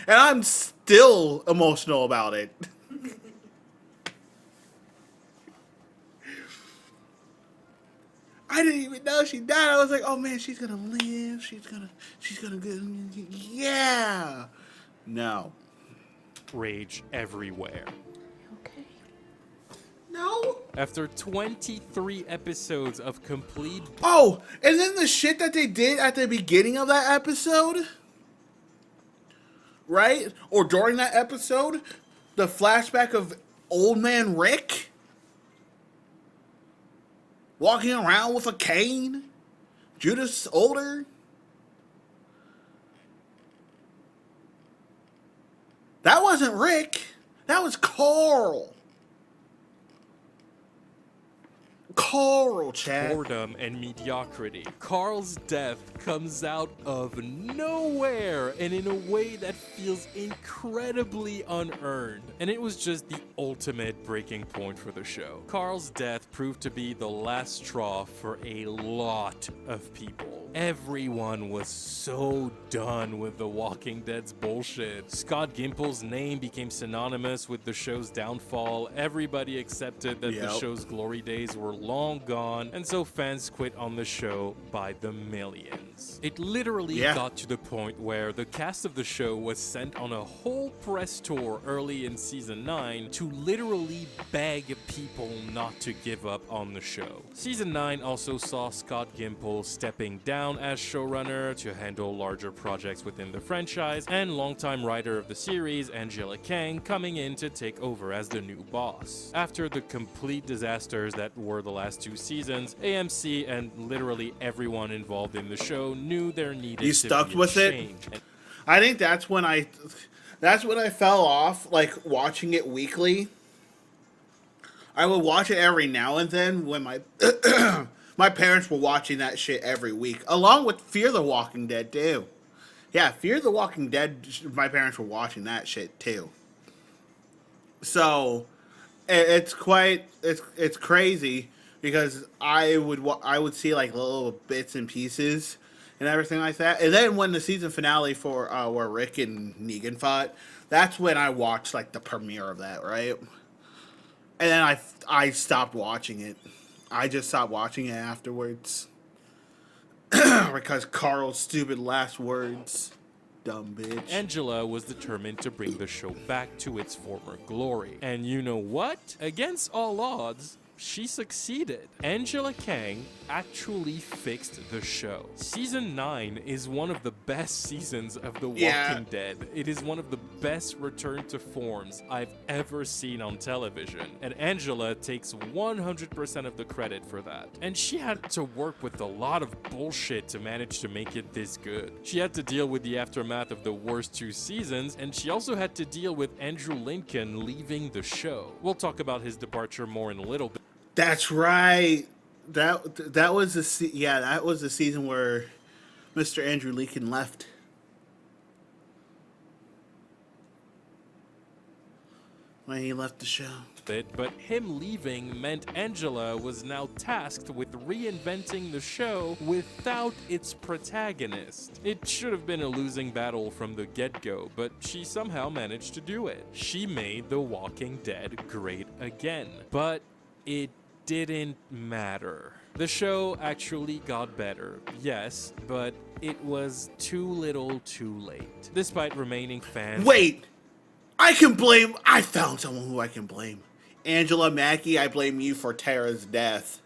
I'm still emotional about it. I didn't even know she died. I was like, oh man, she's gonna live. She's gonna go. Yeah. No. Rage everywhere. No. After 23 episodes of complete... Oh, and then the shit that they did at the beginning of that episode, right? Or during that episode, the flashback of old man Rick walking around with a cane. Judith's older. That wasn't Rick. That was Carl. Carl, Chad. Boredom and mediocrity. Carl's death comes out of nowhere and in a way that feels incredibly unearned. And it was just the ultimate breaking point for the show. Carl's death proved to be the last straw for a lot of people. Everyone was so done with The Walking Dead's bullshit. Scott Gimple's name became synonymous with the show's downfall. Everybody accepted that the show's glory days were long gone, and so fans quit on the show by the millions. It literally Yeah. got to the point where the cast of the show was sent on a whole press tour early in season 9 to literally beg people not to give up on the show. Season 9 also saw Scott Gimple stepping down as showrunner to handle larger projects within the franchise, and longtime writer of the series, Angela Kang, coming in to take over as the new boss. After the complete disasters that were the last 2 seasons, AMC and literally everyone involved in the show knew there needed You to stuck be a with it? change. And I think that's when I fell off, like watching it weekly. I would watch it every now and then when my my parents were watching that shit every week, along with Fear the Walking Dead too. Yeah, Fear the Walking Dead. My parents were watching that shit too. So it's crazy because I would see like little bits and pieces and everything like that. And then when the season finale for where Rick and Negan fought, that's when I watched like the premiere of that, right? And then I stopped watching it. I just stopped watching it afterwards because Carl's stupid last words. Dumb bitch. Angela was determined to bring the show back to its former glory. And you know what? Against all odds, she succeeded. Angela Kang actually fixed the show. Season 9 is one of the best seasons of The Walking Dead. It is one of the best return to forms I've ever seen on television. And Angela takes 100% of the credit for that. And she had to work with a lot of bullshit to manage to make it this good. She had to deal with the aftermath of the worst 2 seasons, and she also had to deal with Andrew Lincoln leaving the show. We'll talk about his departure more in a little bit. That's right. That was the season where Mr. Andrew Lincoln left. When he left the show. But him leaving meant Angela was now tasked with reinventing the show without its protagonist. It should have been a losing battle from the get-go, but she somehow managed to do it. She made The Walking Dead great again. But it didn't matter. The show actually got better, yes, but it was too little too late. Despite remaining fans... Wait! I found someone who I can blame. Angela Mackey, I blame you for Tara's death.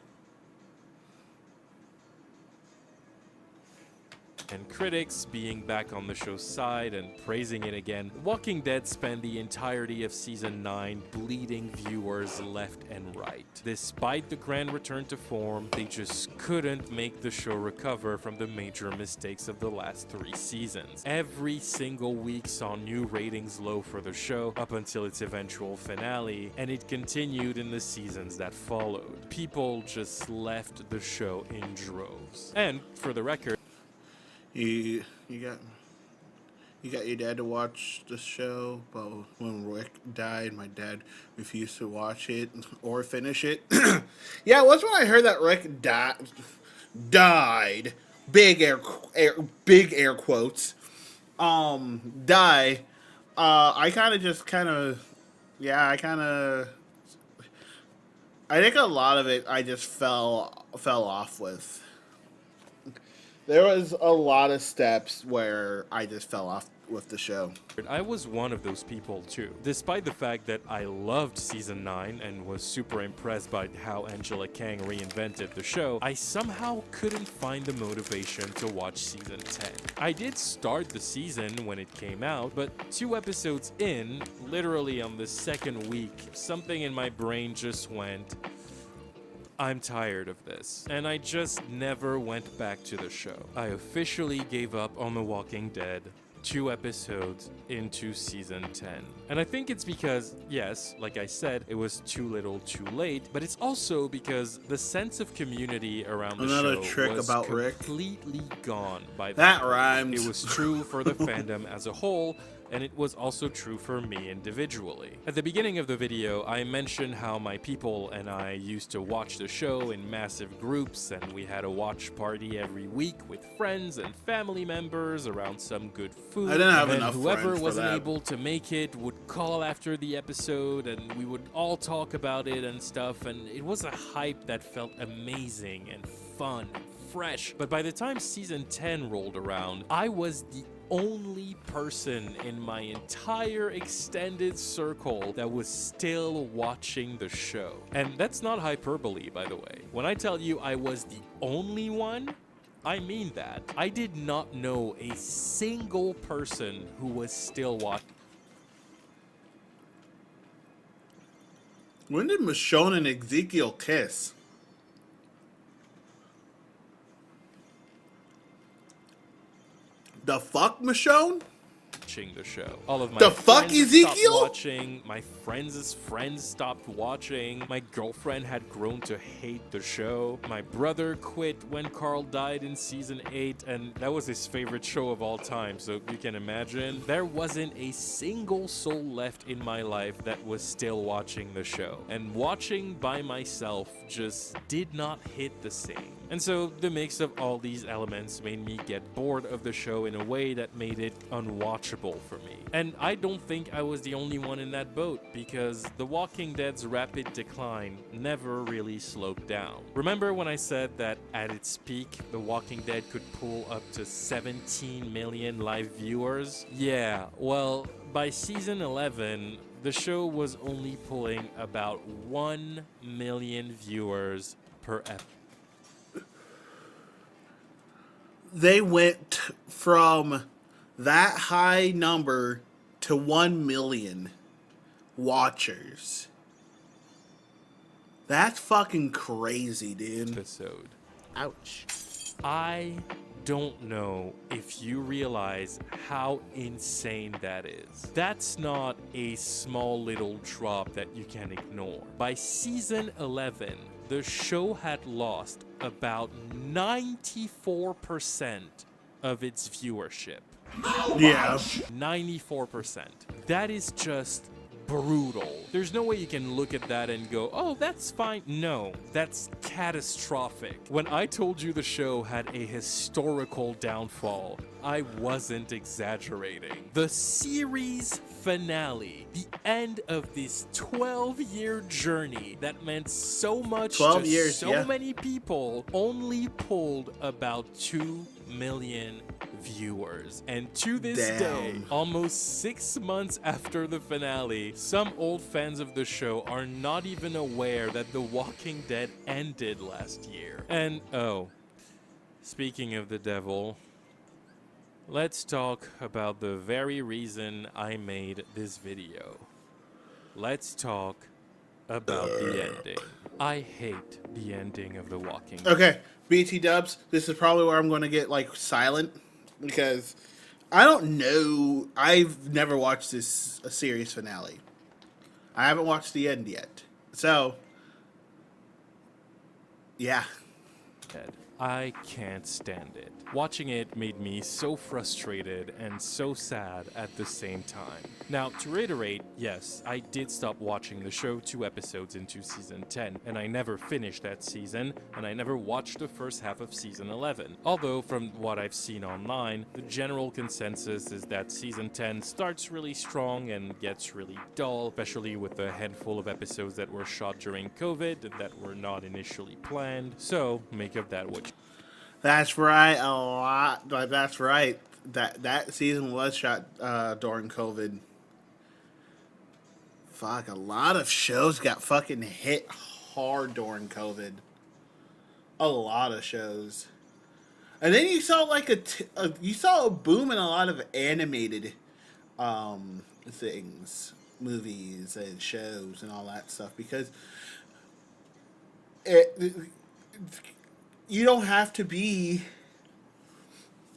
And critics being back on the show's side and praising it again, Walking Dead spent the entirety of season 9 bleeding viewers left and right. Despite the grand return to form, they just couldn't make the show recover from the major mistakes of the last 3 seasons. Every single week saw new ratings low for the show up until its eventual finale, and it continued in the seasons that followed. People just left the show in droves. And for the record, You got your dad to watch the show, but when Rick died, my dad refused to watch it or finish it. Yeah, it was when I heard that Rick died. Big air quotes. Die. I think a lot of it I just fell off with. There was a lot of steps where I just fell off with the show. I was one of those people too. Despite the fact that I loved season 9 and was super impressed by how Angela Kang reinvented the show, I somehow couldn't find the motivation to watch season 10. I did start the season when it came out, but 2 episodes in, literally on the 2nd week, something in my brain just went, I'm tired of this, and I just never went back to the show. I officially gave up on The Walking Dead 2 episodes into season 10. And I think it's because, yes, like I said, it was too little too late, but it's also because the sense of community around the show was completely gone by that rhymes. It was true for the fandom as a whole, and it was also true for me individually. At the beginning of the video, I mentioned how my people and I used to watch the show in massive groups, and we had a watch party every week with friends and family members around some good food. I didn't have and then enough whoever friends for wasn't that. able to make it would call after the episode, and we would all talk about it and stuff, and it was a hype that felt amazing and fun and fresh. But by the time season 10 rolled around, I was the only person in my entire extended circle that was still watching the show. And that's not hyperbole, by the way. When I tell you I was the only one, I mean that. I did not know a single person who was still watching. When did Michonne and Ezekiel kiss? The fuck, Michonne? The show. All of my The fuck, friends Ezekiel? stopped watching. My friends' friends stopped watching. My girlfriend had grown to hate the show. My brother quit when Carl died in season 8, and that was his favorite show of all time, so you can imagine. There wasn't a single soul left in my life that was still watching the show. And watching by myself just did not hit the same. And so the mix of all these elements made me get bored of the show in a way that made it unwatchable for me. And I don't think I was the only one in that boat, because The Walking Dead's rapid decline never really slowed down. Remember when I said that at its peak, The Walking Dead could pull up to 17 million live viewers? Yeah, well, by season 11, the show was only pulling about 1 million viewers per episode. They went from that high number to 1 million watchers. That's fucking crazy, dude. Episode. Ouch. I don't know if you realize how insane that is. That's not a small little drop that you can ignore. By season 11, the show had lost about 94% of its viewership. Yeah. 94%. That is just brutal. There's no way you can look at that and go, oh, that's fine. No, that's catastrophic. When I told you the show had a historical downfall, I wasn't exaggerating. The series finale, the end of this 12-year journey that meant so much 12 to years, so yeah. many people, only pulled about 2 million viewers. And to this day, Damn. almost 6 months after the finale, some old fans of the show are not even aware that The Walking Dead ended last year. And oh, speaking of the devil, let's talk about the very reason I made this video. Let's talk about the ending. I hate the ending of The Walking Dead. Okay, BT Dubs, this is probably where I'm going to get, like, silent, because I don't know. I've never watched this a series finale. I haven't watched the end yet. So, yeah. I can't stand it. Watching it made me so frustrated and so sad at the same time. Now, to reiterate, yes, I did stop watching the show 2 episodes into season 10, and I never finished that season, and I never watched the first half of season 11. Although, from what I've seen online, the general consensus is that season 10 starts really strong and gets really dull, especially with a handful of episodes that were shot during COVID and that were not initially planned. So, make of that what you... That's right, a lot. Like, that's right. That season was shot during COVID. Fuck, a lot of shows got fucking hit hard during COVID. A lot of shows. And then you saw like you saw a boom in a lot of animated things, movies and shows and all that stuff, because you don't have to be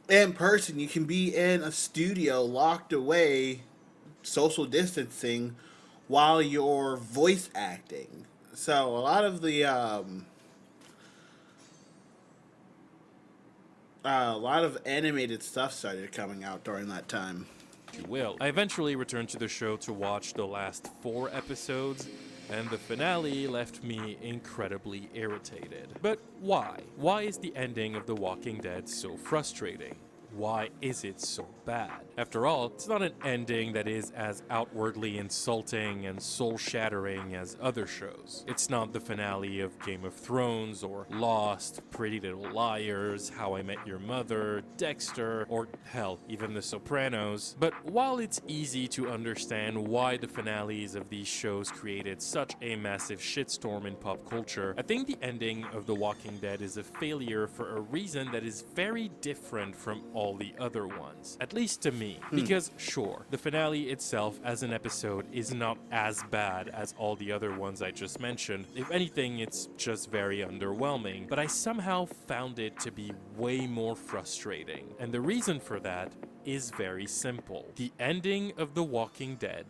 in person. You can be in a studio locked away, social distancing, while you're voice acting. So a lot of the a lot of animated stuff started coming out during that time. you will. I eventually returned to the show to watch the last 4 episodes, and the finale left me incredibly irritated. But why? Why is the ending of The Walking Dead so frustrating? Why is it so bad? After all, it's not an ending that is as outwardly insulting and soul-shattering as other shows. It's not the finale of Game of Thrones or Lost, Pretty Little Liars, How I Met Your Mother, Dexter, or hell, even The Sopranos. But while it's easy to understand why the finales of these shows created such a massive shitstorm in pop culture, I think the ending of The Walking Dead is a failure for a reason that is very different from all the other ones. At least to me. Because sure, the finale itself as an episode is not as bad as all the other ones I just mentioned. If anything, it's just very underwhelming. But I somehow found it to be way more frustrating. And the reason for that is very simple. The ending of The Walking Dead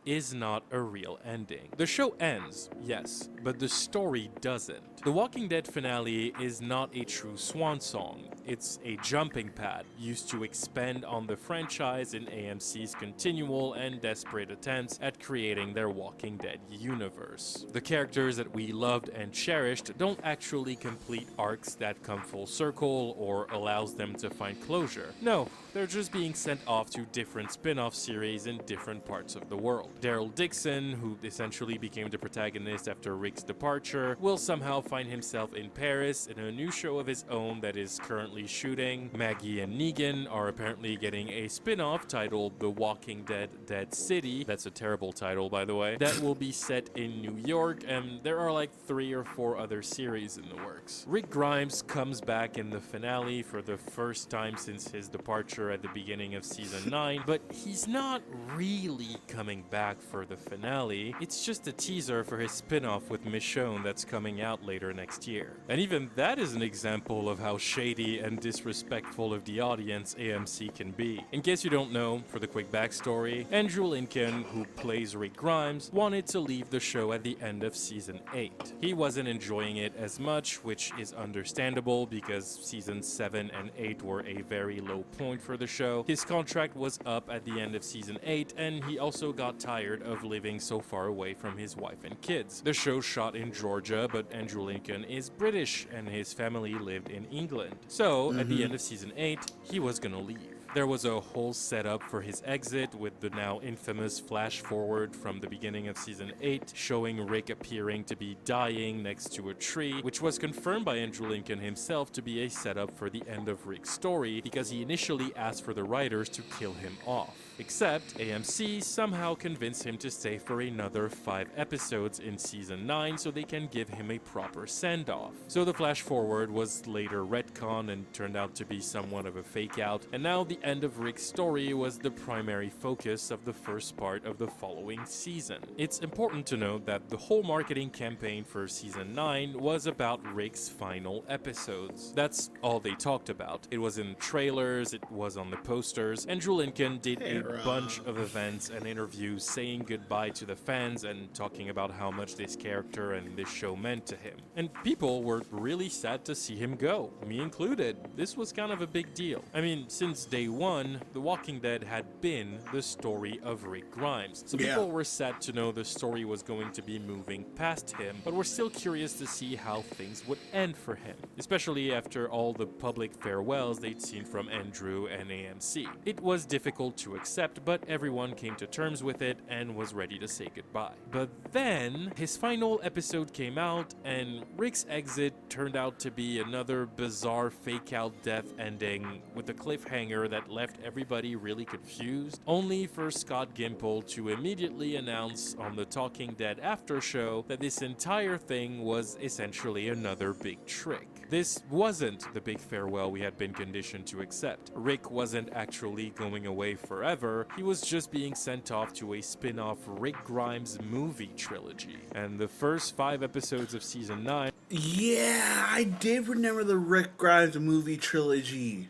is not a real ending. The show ends, yes, but the story doesn't. The Walking Dead finale is not a true swan song. It's a jumping pad used to expand on the franchise in AMC's continual and desperate attempts at creating their Walking Dead universe. The characters that we loved and cherished don't actually complete arcs that come full circle or allows them to find closure. No, they're just being sent off to different spin-off series in different parts of the world. Daryl Dixon, who essentially became the protagonist after Rick's departure, will somehow find himself in Paris in a new show of his own that is currently shooting. Maggie and Negan are apparently getting a spin-off titled The Walking Dead Dead City. That's a terrible title, by the way. That will be set in New York, and there are like 3 or 4 other series in the works. Rick Grimes comes back in the finale for the first time since his departure at the beginning of season 9, but he's not really coming back for the finale. It's just a teaser for his spin-off with Michonne that's coming out later next year. And even that is an example of how shady and disrespectful of the audience AMC can be. In case you don't know, for the quick backstory, Andrew Lincoln, who plays Rick Grimes, wanted to leave the show at the end of season 8. He wasn't enjoying it as much, which is understandable because seasons 7 and 8 were a very low point for the show. His contract was up at the end of season 8, and he also got tired of living so far away from his wife and kids. The show shot in Georgia, but Andrew Lincoln is British and his family lived in England. So, at the end of season 8, he was gonna leave. There was a whole setup for his exit with the now infamous flash forward from the beginning of season 8 showing Rick appearing to be dying next to a tree, which was confirmed by Andrew Lincoln himself to be a setup for the end of Rick's story because he initially asked for the writers to kill him off. Except AMC somehow convinced him to stay for another 5 episodes in season 9 so they can give him a proper send-off. So the flash forward was later retconned and turned out to be somewhat of a fake out, and now the end of Rick's story was the primary focus of the first part of the following season. It's important to note that the whole marketing campaign for season 9 was about Rick's final episodes. That's all they talked about. It was in trailers, it was on the posters. Andrew Lincoln did a bunch of events and interviews saying goodbye to the fans and talking about how much this character and this show meant to him. And people were really sad to see him go, me included. This was kind of a big deal. I mean, since day one, The Walking Dead had been the story of Rick Grimes. So people were sad to know the story was going to be moving past him, but were still curious to see how things would end for him, especially after all the public farewells they'd seen from Andrew and AMC. It was difficult to accept, but everyone came to terms with it and was ready to say goodbye. But then, his final episode came out, and Rick's exit turned out to be another bizarre fake-out death ending with a cliffhanger that left everybody really confused, only for Scott Gimple to immediately announce on the Talking Dead after show that this entire thing was essentially another big trick. This wasn't the big farewell we had been conditioned to accept. Rick wasn't actually going away forever, he was just being sent off to a spin-off Rick Grimes movie trilogy. And the first 5 episodes of season 9... Yeah, I did remember the Rick Grimes movie trilogy.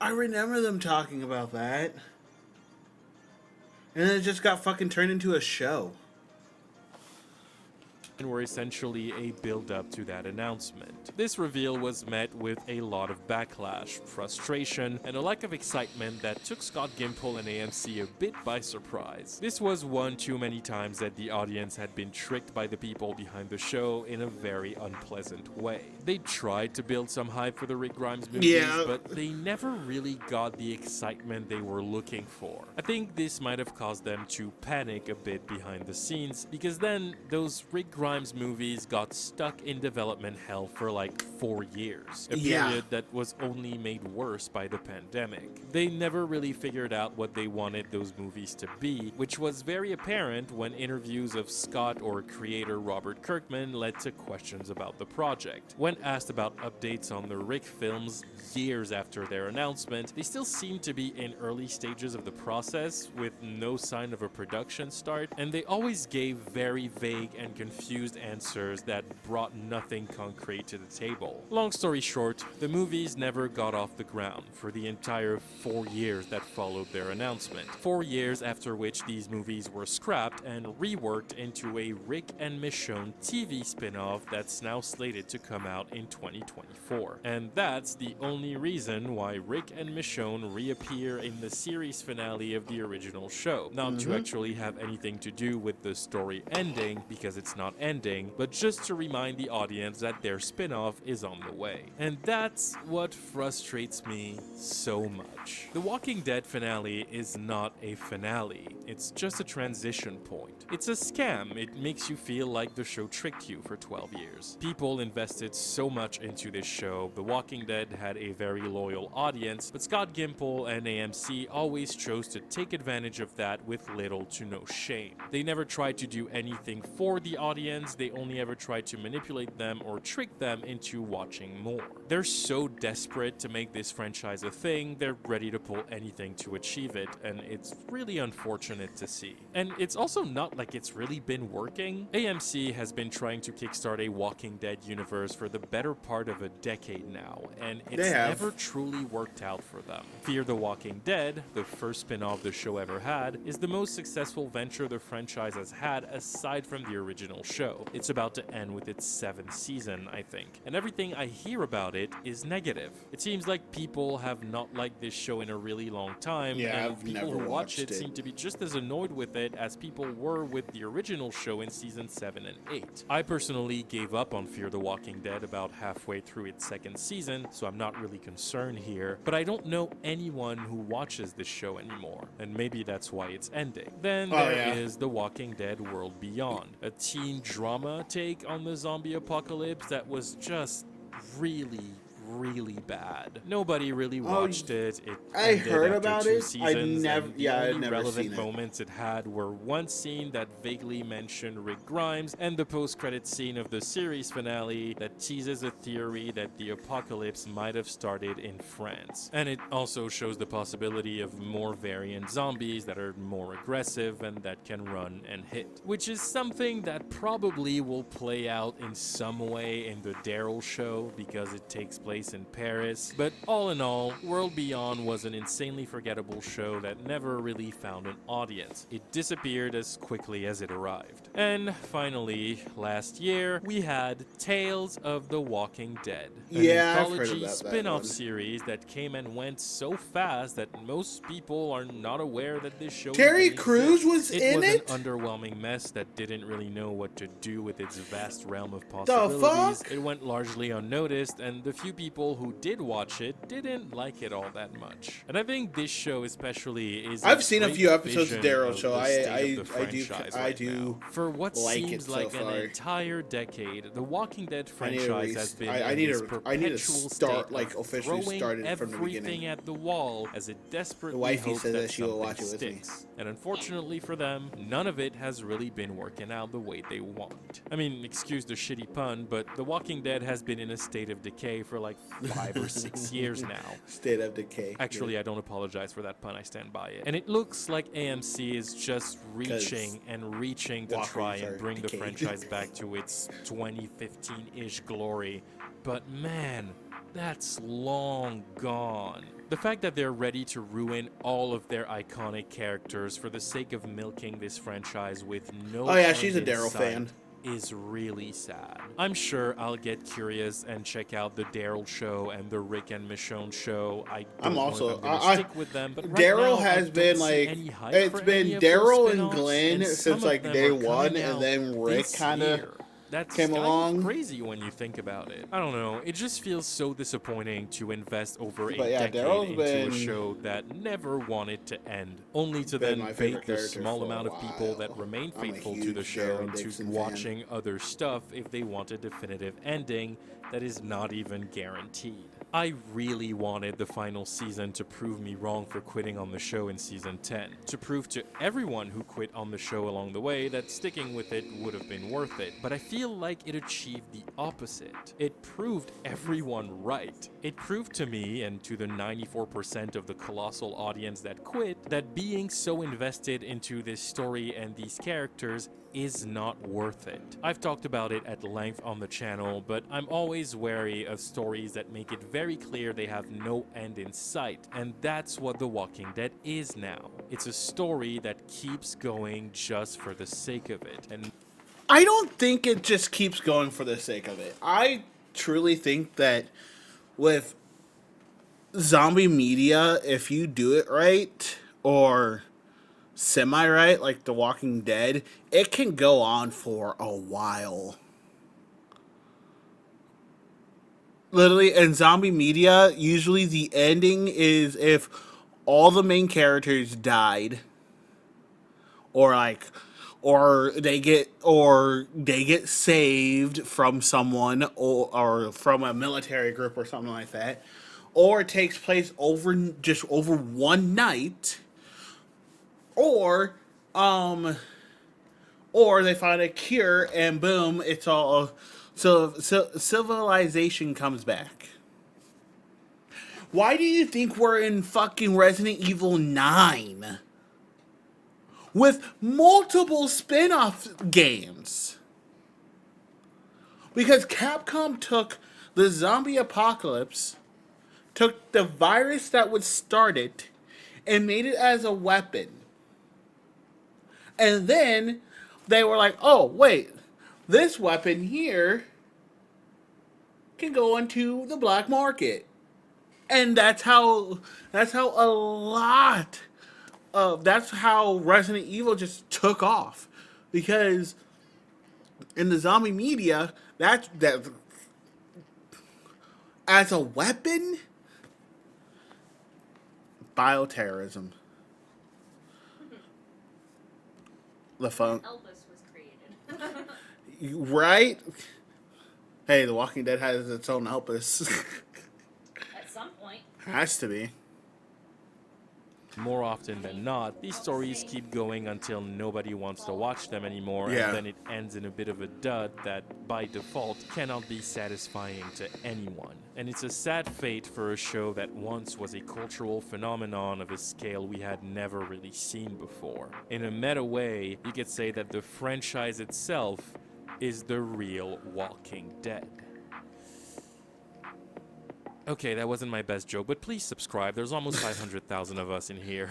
I remember them talking about that. And then it just got fucking turned into a show. and were essentially a build-up to that announcement. This reveal was met with a lot of backlash, frustration, and a lack of excitement that took Scott Gimple and AMC a bit by surprise. This was one too many times that the audience had been tricked by the people behind the show in a very unpleasant way. They tried to build some hype for the Rick Grimes movies, but they never really got the excitement they were looking for. I think this might have caused them to panic a bit behind the scenes, because then those Rick Grimes movies got stuck in development hell for like 4 years, a period that was only made worse by the pandemic. They never really figured out what they wanted those movies to be, which was very apparent when interviews of Scott or creator Robert Kirkman led to questions about the project. When asked about updates on the Rick films years after their announcement, they still seemed to be in early stages of the process with no sign of a production start, and they always gave very vague and confused answers that brought nothing concrete to the table. Long story short, the movies never got off the ground for the entire 4 years that followed their announcement. 4 years after which these movies were scrapped and reworked into a Rick and Michonne TV spin-off that's now slated to come out in 2024. And that's the only reason why Rick and Michonne reappear in the series finale of the original show. Not to actually have anything to do with the story ending, because it's not ending, but just to remind the audience that their spin-off is on the way. And that's what frustrates me so much. The Walking Dead finale is not a finale. It's just a transition point. It's a scam. It makes you feel like the show tricked you for 12 years. People invested so much into this show. The Walking Dead had a very loyal audience, but Scott Gimple and AMC always chose to take advantage of that with little to no shame. They never tried to do anything for the audience. They only ever tried to manipulate them or trick them into watching more. They're so desperate to make this franchise a thing, they're ready to pull anything to achieve it, and it's really unfortunate to see. And it's also not like it's really been working. AMC has been trying to kickstart a Walking Dead universe for the better part of a decade now, and it's never truly worked out for them. Fear the Walking Dead, the first spin-off the show ever had, is the most successful venture the franchise has had aside from the original show. It's about to end with its 7th season, I think, and everything I hear about it is negative. It seems like people have not liked this show in a really long time, and people who watch it seem to be just as annoyed with it as people were with the original show in season 7 and 8. I personally gave up on Fear the Walking Dead about halfway through its 2nd season, so I'm not really concerned here, but I don't know anyone who watches this show anymore, and maybe that's why it's ending. Then there is The Walking Dead World Beyond, a teen drama take on the zombie apocalypse that was just really bad. Nobody really watched it. I heard about it. The only relevant moments it had were one scene that vaguely mentioned Rick Grimes and the post-credit scene of the series finale that teases a theory that the apocalypse might have started in France. And it also shows the possibility of more variant zombies that are more aggressive and that can run and hit, which is something that probably will play out in some way in the Daryl show because it takes place in Paris. But all in all, World Beyond was an insanely forgettable show that never really found an audience. It disappeared as quickly as it arrived. And finally, last year, we had Tales of the Walking Dead, an anthology spin-off series that came and went so fast that most people are not aware that this show Terry Crews was in it? It was an underwhelming mess that didn't really know what to do with its vast realm of possibilities. It went largely unnoticed, and the few people who did watch it didn't like it all that much. And I think this show especially is I've seen a few episodes of Daryl show. I do for what like seems it like so an far. entire decade, the Walking Dead franchise has been I in need this to perpetual start, state like, of officially throwing start it from the everything beginning. at the wall as it desperately wifey hopes says that that she will something watch it with me. sticks. And unfortunately for them, none of it has really been working out the way they want. I mean, excuse the shitty pun, but The Walking Dead has been in a state of decay for like 5 or 6 years now. State of decay. Actually, I don't apologize for that pun. I stand by it. And it looks like AMC is just reaching and reaching to try and bring the franchise back to its 2015-ish glory. But man, that's long gone. The fact that they're ready to ruin all of their iconic characters for the sake of milking this franchise with no Oh yeah, she's a end in Daryl sight fan. is really sad. I'm sure I'll get curious and check out the Daryl show and the Rick and Michonne show. I'm also stick with them, but right Daryl now, has been like it's been Daryl and Glenn since like day one, and then Rick kind of came along. Crazy when you think about it. I don't know. It just feels so disappointing to invest over a But yeah, decade Daryl's into been- a show that never wanted to end, only to been then my favorite bait the character small for a amount of people while. that remain I'm a faithful to huge the show Daryl into Dixon fan. watching other stuff if they want a definitive ending that is not even guaranteed. I really wanted the final season to prove me wrong for quitting on the show in season 10, to prove to everyone who quit on the show along the way that sticking with it would have been worth it, but I feel like it achieved the opposite. It proved everyone right. It proved to me, and to the 94% of the colossal audience that quit, that being so invested into this story and these characters is not worth it. I've talked about it at length on the channel, but I'm always wary of stories that make it very clear they have no end in sight, and that's what The Walking Dead is now. It's a story that keeps going just for the sake of it, and I don't think it just keeps going for the sake of it. I truly think that with zombie media, if you do it right, or semi-right, like The Walking Dead, it can go on for a while. Literally, in zombie media, usually the ending is if all the main characters died, or they get saved from someone, or from a military group or something like that, or it takes place over one night, or they find a cure and boom, it's all so civilization comes back. Why do you think we're in fucking Resident Evil 9 with multiple spin-off games? Because Capcom took the zombie apocalypse, took the virus that would start it, and made it as a weapon. And then they were like, oh, wait, this weapon here can go into the black market. And that's how Resident Evil just took off. Because in the zombie media, that as a weapon, bioterrorism. The phone. Elvis was created. Right? Hey, The Walking Dead has its own Elvis. At some point. Has to be. more often than not, these stories keep going until nobody wants to watch them anymore, Yeah. and then it ends in a bit of a dud that, by default, cannot be satisfying to anyone. And it's a sad fate for a show that once was a cultural phenomenon of a scale we had never really seen before. In a meta way, you could say that the franchise itself is the real Walking Dead. Okay, that wasn't my best joke, but please subscribe. There's almost 500,000 of us in here.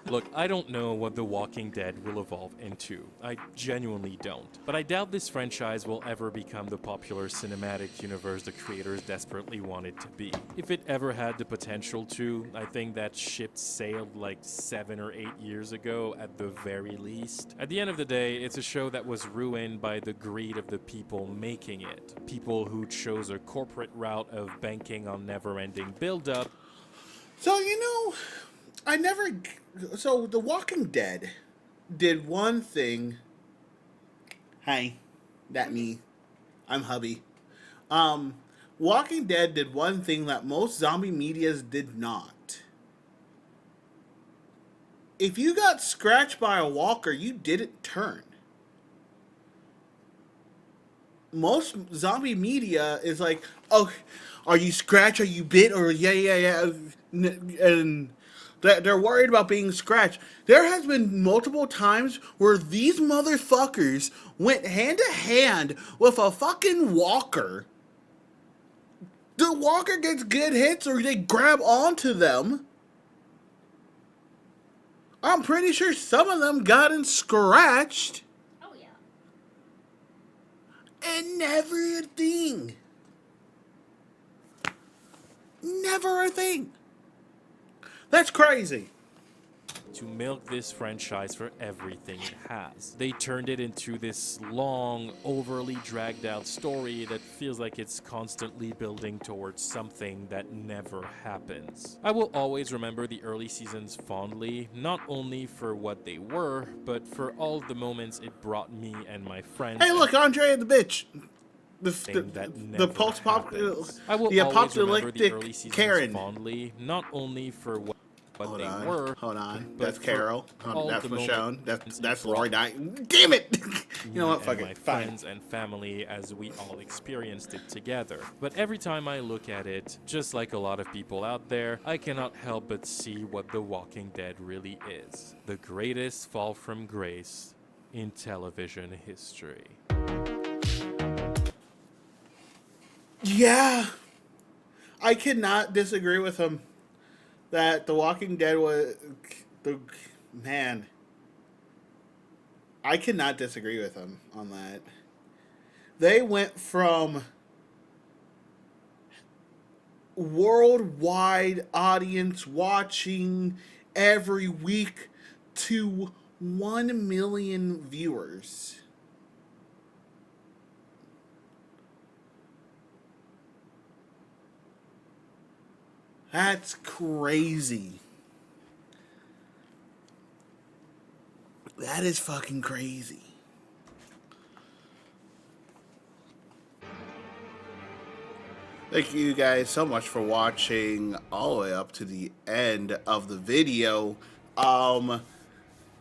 Look, I don't know what The Walking Dead will evolve into. I genuinely don't. But I doubt this franchise will ever become the popular cinematic universe the creators desperately want it to be. If it ever had the potential to, I think that ship sailed like 7 or 8 years ago at the very least. At the end of the day, it's a show that was ruined by the greed of the people making it. People who chose a corporate route of banking on never-ending build-up. So, you know, so The Walking Dead did one thing. Hi, that me. I'm hubby. Walking Dead did one thing that most zombie medias did not. If you got scratched by a walker, you didn't turn. Most zombie media is like, oh, are you scratched? Are you bit? Or yeah. And they're worried about being scratched. There has been multiple times where these motherfuckers went hand to hand with a fucking walker. The walker gets good hits or they grab onto them. I'm pretty sure some of them got scratched. Oh, yeah. And never a thing. Never a thing. That's crazy. To milk this franchise for everything it has. They turned it into this long, overly dragged out story that feels like it's constantly building towards something that never happens. I will always remember the early seasons fondly, not only for what they were, but for all the moments it brought me and my friends. Hey, look, Andre and the bitch. The I will the always remember the apocalyptic early seasons Karen. fondly, not only for what Hold they on, were. hold on. but That's for Carol. all That's the Michonne. moments That's it Lori brought Knight. Damn it! You know what? me Fuck and my it. Fine. friends and family as we all experienced it together. But every time I look at it, just like a lot of people out there, I cannot help but see what The Walking Dead really is. The greatest fall from grace in television history. Yeah, I cannot disagree with him that The Walking Dead was the man. I cannot disagree with him on that. They went from worldwide audience watching every week to 1 million viewers. That's crazy. That is fucking crazy. Thank you guys so much for watching all the way up to the end of the video.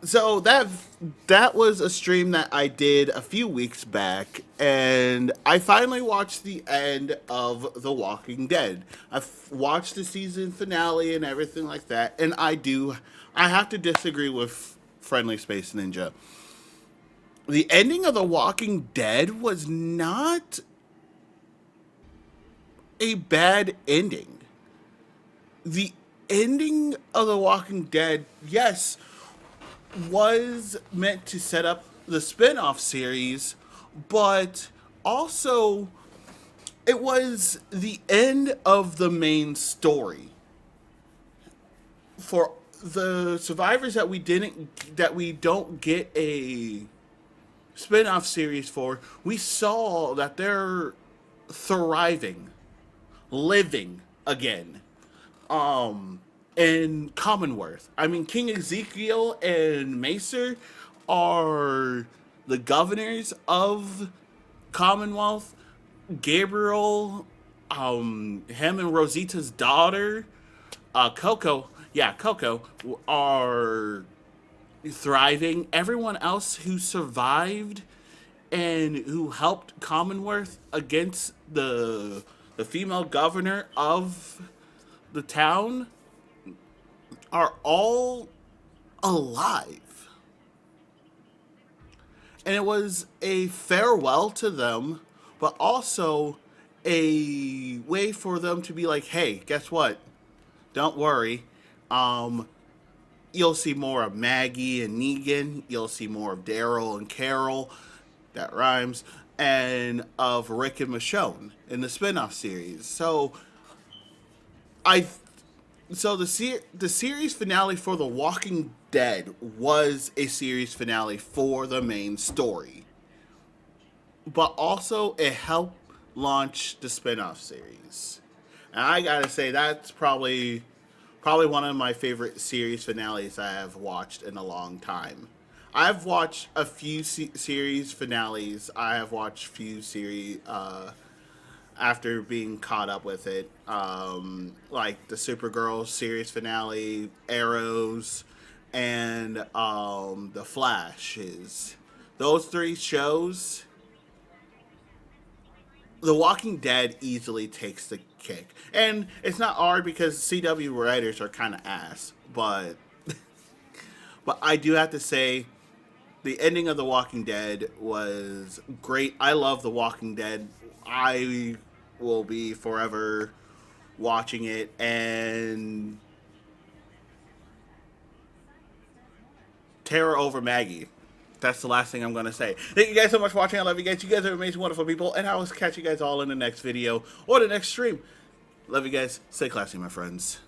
So that was a stream that I did a few weeks back, and I finally watched the end of The Walking Dead. I've watched the season finale and everything like that, and I have to disagree with Friendly Space Ninja. The ending of The Walking Dead was not a bad ending. The ending of The Walking Dead, yes, was meant to set up the spin-off series, but also it was the end of the main story. For the survivors that we don't get a spin-off series for, we saw that they're thriving, living again. In Commonwealth. I mean, King Ezekiel and Macer are the governors of Commonwealth. Gabriel, him and Rosita's daughter, Coco, are thriving. Everyone else who survived and who helped Commonwealth against the female governor of the town are all alive. And it was a farewell to them, but also a way for them to be like, hey, guess what? Don't worry. You'll see more of Maggie and Negan. You'll see more of Daryl and Carol. That rhymes. And of Rick and Michonne in the spin-off series. So the series finale for The Walking Dead was a series finale for the main story. But also it helped launch the spin-off series. And I gotta say, that's probably one of my favorite series finales I have watched in a long time. I've watched a few series finales. I have watched a few series after being caught up with it, like the Supergirl series finale, Arrows, and the Flashes. Those three shows, The Walking Dead easily takes the cake. And it's not hard because CW writers are kind of ass, but I do have to say, the ending of The Walking Dead was great. I love The Walking Dead. I will be forever watching it, and Tara over Maggie. That's the last thing I'm going to say. Thank you guys so much for watching. I love you guys. You guys are amazing, wonderful people. And I will catch you guys all in the next video or the next stream. Love you guys. Stay classy, my friends.